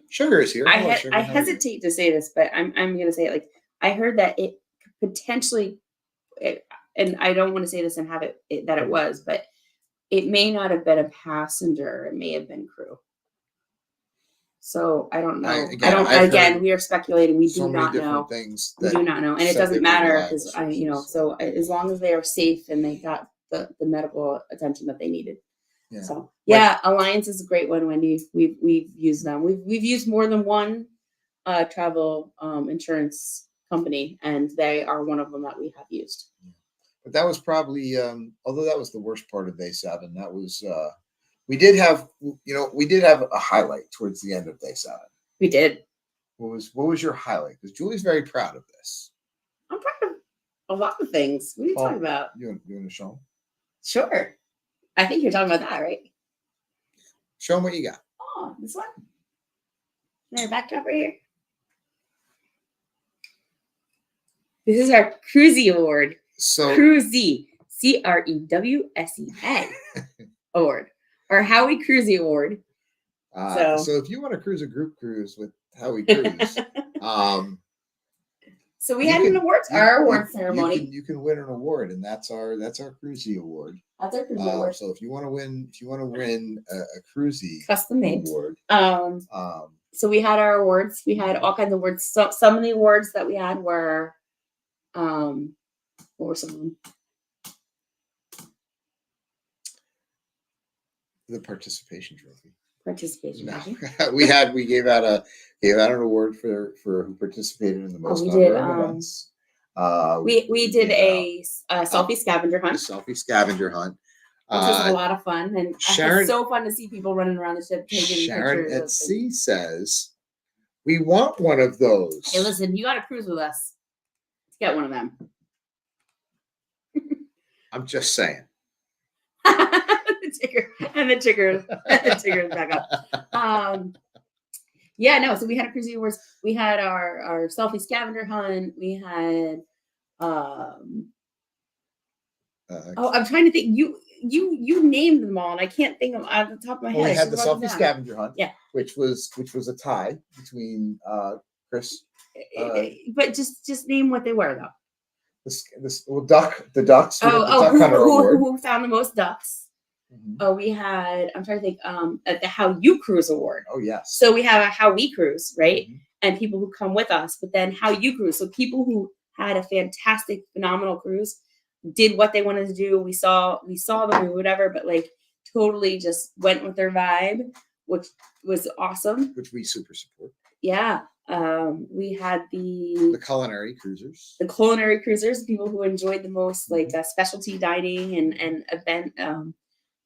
Sugar is here. I hesitate to say this, but I'm going to say it. I heard that it could potentially, and I don't want to say this and have it that it was, but it may not have been a passenger. It may have been crew. So I don't know. Again, we are speculating. We do not know. We do not know, and it doesn't matter because So as long as they are safe and they got the medical attention that they needed. Yeah. So Alliance is a great one, Wendy. We've used them. We've used more than one travel insurance company, and they are one of them that we have used. But that was probably, although that was the worst part of day 7. That was we did have a highlight towards the end of day 7. We did. What was your highlight? Because Julie's very proud of this. I'm proud of a lot of things. What are you talking about? You want to show them? Sure. I think you're talking about that, right? Show them what you got. Oh, this one? Is there a backdrop right here? This is our Cruy Award. So Cruy, CREWSEA Award. Or Howie Cruy Award. So if you want to cruise a group cruise with Howie Cruise, so we had our award ceremony. You can win an award, and that's our Cruy Award. That's our Cruy Award. So if you want to win a Cruy custom made award, so we had our awards. We had all kinds of awards. So some of the awards that we had were, what were some of them? The participation trophy. We gave out an award for who participated in the most number of events. We did a selfie scavenger hunt. Which was a lot of fun, and Sharon, it's so fun to see people running around the ship taking Sharon pictures. At sea says, "We want one of those." Hey, listen, you got to cruise with us. get one of them. I'm just saying. the ticker is back up. Yeah, no. So we had a Cruy Awards. We had our selfie scavenger hunt. We had. I'm trying to think. You named them all, and I can't think of at the top of my head. Well, we had the selfie scavenger hunt. Yeah, which was a tie between Chris. But just name what they were though. The ducks. Who found the most ducks? Mm-hmm. Oh, we had. I'm trying to think. At the How You Cruise Award. Oh yes. So we have a How We Cruise, right? Mm-hmm. And people who come with us, but then How You Cruise. So people who had a fantastic, phenomenal cruise, did what they wanted to do. We saw them or whatever, but like totally just went with their vibe, which was awesome. Which we super support. Yeah. We had the culinary cruisers. The culinary cruisers, people who enjoyed the most like specialty dining and event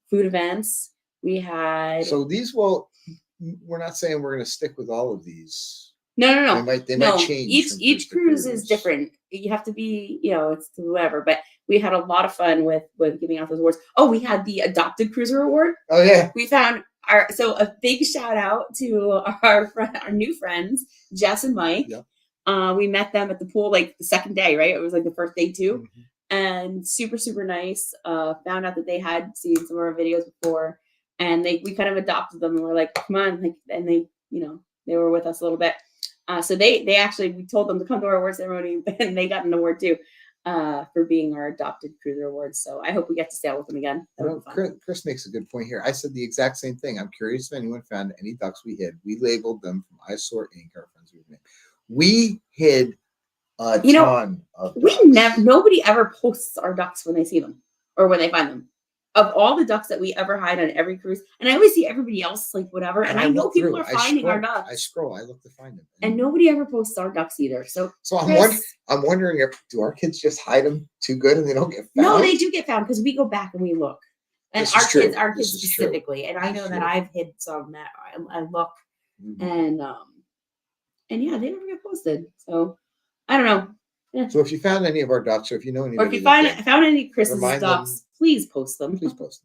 food events. We had we're not saying we're going to stick with all of these. No. They might change. Each cruise is different. You have to be, it's whoever. But we had a lot of fun with giving out those awards. Oh, we had the Adopted Cruiser Award. Oh yeah. We found a big shout out to our new friends, Jess and Mike. Yep. We met them at the pool like the second day, right? It was like the first day too. Mm-hmm. And super, super nice. Found out that they had seen some of our videos before, and we kind of adopted them and we're like, come on, and they, they were with us a little bit. So they actually, we told them to come to our award ceremony, and they got an award too for being our Adopted Cruiser Awards. So I hope we get to sail with them again. Chris makes a good point here. I said the exact same thing. I'm curious if anyone found any ducks we hid. We labeled them from Eyesore Inc. Our friends we've named. We hid a ton of ducks. Nobody ever posts our ducks when they see them or when they find them. Of all the ducks that we ever hide on every cruise, and I always see everybody else like whatever, and I know people are finding our ducks. I look to find them, and nobody ever posts our ducks either. So I'm wondering do our kids just hide them too good and they don't get found? No, they do get found because we go back and we look, and our kids specifically. And I know that I've hid some that I look, and yeah, they never get posted. So I don't know. Yeah. So if you found any of our ducks, or if you know anybody, or if you found any Chris's ducks, please post them. Please post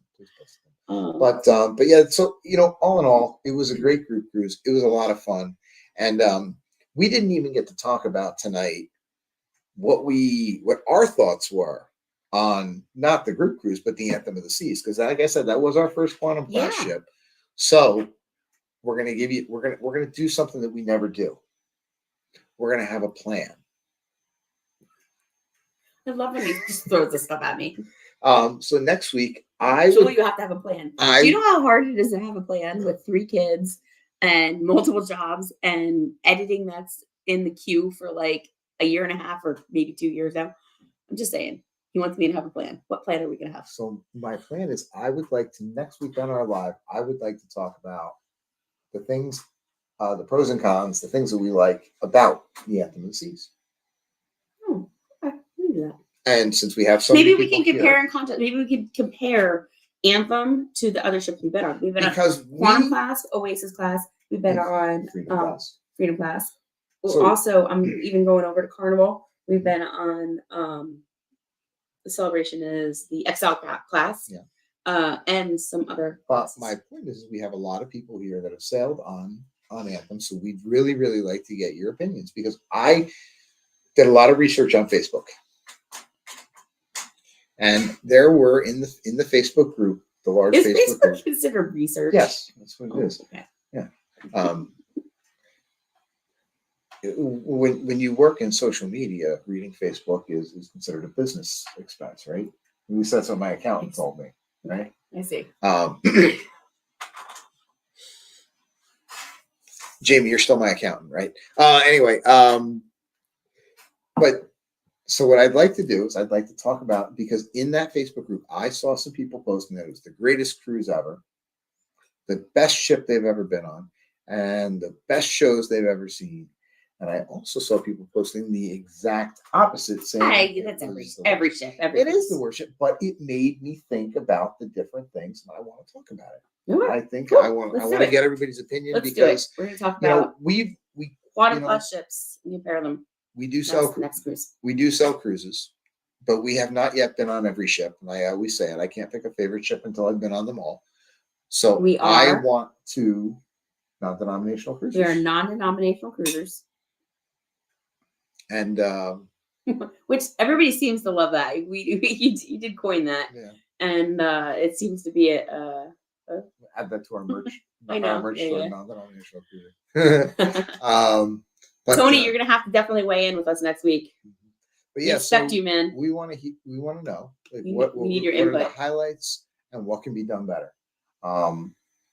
them. But yeah, so all in all, it was a great group cruise. It was a lot of fun, and we didn't even get to talk about tonight what our thoughts were on not the group cruise, but the Anthem of the Seas, because like I said, that was our first quantum class ship. So we're gonna do something that we never do. We're gonna have a plan. I love when he just throws this stuff at me. So next week, you have to have a plan. Do you know how hard it is to have a plan with 3 kids and multiple jobs and editing that's in the queue for like a year and a half or maybe 2 years now? I'm just saying. He wants me to have a plan. What plan are we going to have? So my plan is I would like to, next week on our live, I would like to talk about the things, the pros and cons, the things that we like about the Anthem of the Seas. Oh, okay. We can do that. And since we have maybe we can compare and contrast. Maybe we can compare Anthem to the other ships we've been on. We've been on Quantum class, Oasis class. We've been on Freedom class. So, also, I'm even going over to Carnival. We've been on the Celebration is the XL class. Yeah. And some other classes. My point is we have a lot of people here that have sailed on Anthem, so we'd really, really like to get your opinions, because I did a lot of research on Facebook. And there were in the Facebook group, the large Facebook group. Considered research? Yes, that's what it is. Okay. Yeah. When you work in social media, reading Facebook is considered a business expense, right? At least that's what my accountant told me, right? I see. Jamie, you're still my accountant, right? Anyway, but. So what I'd like to do is I'd like to talk about, because in that Facebook group, I saw some people posting that it was the greatest cruise ever, the best ship they've ever been on, and the best shows they've ever seen. And I also saw people posting the exact opposite, saying that's every ship. It is the worst ship, but it made me think about the different things, and I want to talk about it. Right. I think I want to get everybody's opinion. Let's because do it. We're going to talk about we quantum class ships and compare them. we do sell next cruise. we do sell cruises, but we have not yet been on every ship. And I always say it, I can't pick a favorite ship until I've been on them all. So I want to non-denominational cruises. We are non-denominational cruisers. And which everybody seems to love that. You did coin that. Yeah. And it seems to be add that to our merch. I know. Our merch Yeah, store, yeah. non-denominational cruiser. But, Tony, you're gonna have to definitely weigh in with us next week. But we expect you, man. We want to know like, we need your what input. are the highlights and what can be done better.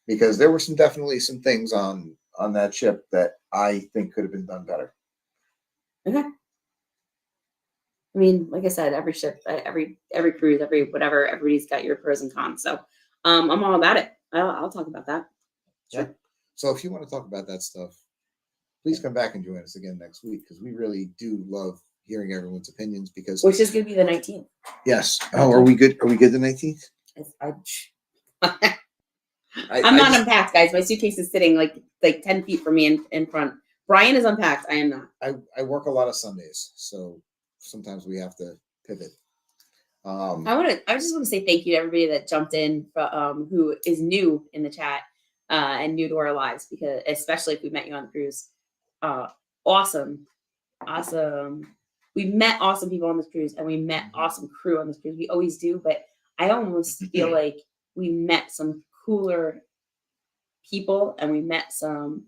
Because there were definitely some things on that ship that I think could have been done better. Okay. I mean, like I said, every ship, every cruise, every whatever, everybody's got your pros and cons. So I'm all about it. I'll talk about that. Sure. Yeah. So if you want to talk about that stuff, please come back and join us again next week, because we really do love hearing everyone's opinions. Which is going to be the 19th. Yes. Oh, are we good? Are we good the 19th? I'm not unpacked, guys. My suitcase is sitting like 10 feet from me in front. Brian is unpacked. I am not. I work a lot of Sundays, so sometimes we have to pivot. I just want to say thank you to everybody that jumped in, who is new in the chat and new to our lives, because especially if we met you on the cruise. Awesome. We met awesome people on this cruise, and we met awesome crew on this cruise. We always do, but I almost feel like we met some cooler people, and we met some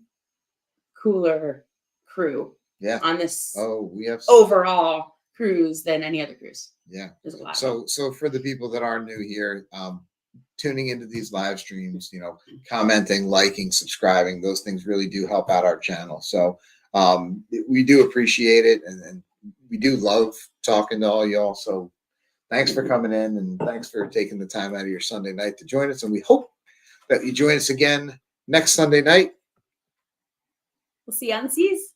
cooler crew. Yeah. On this. We have overall cruise than any other cruise. Yeah. There's a lot. So for the people that are new here, tuning into these live streams, commenting, liking, subscribing, those things really do help out our channel. So we do appreciate it, and we do love talking to all y'all. So thanks for coming in, and thanks for taking the time out of your Sunday night to join us. And we hope that you join us again next Sunday night. We'll see you on the seas.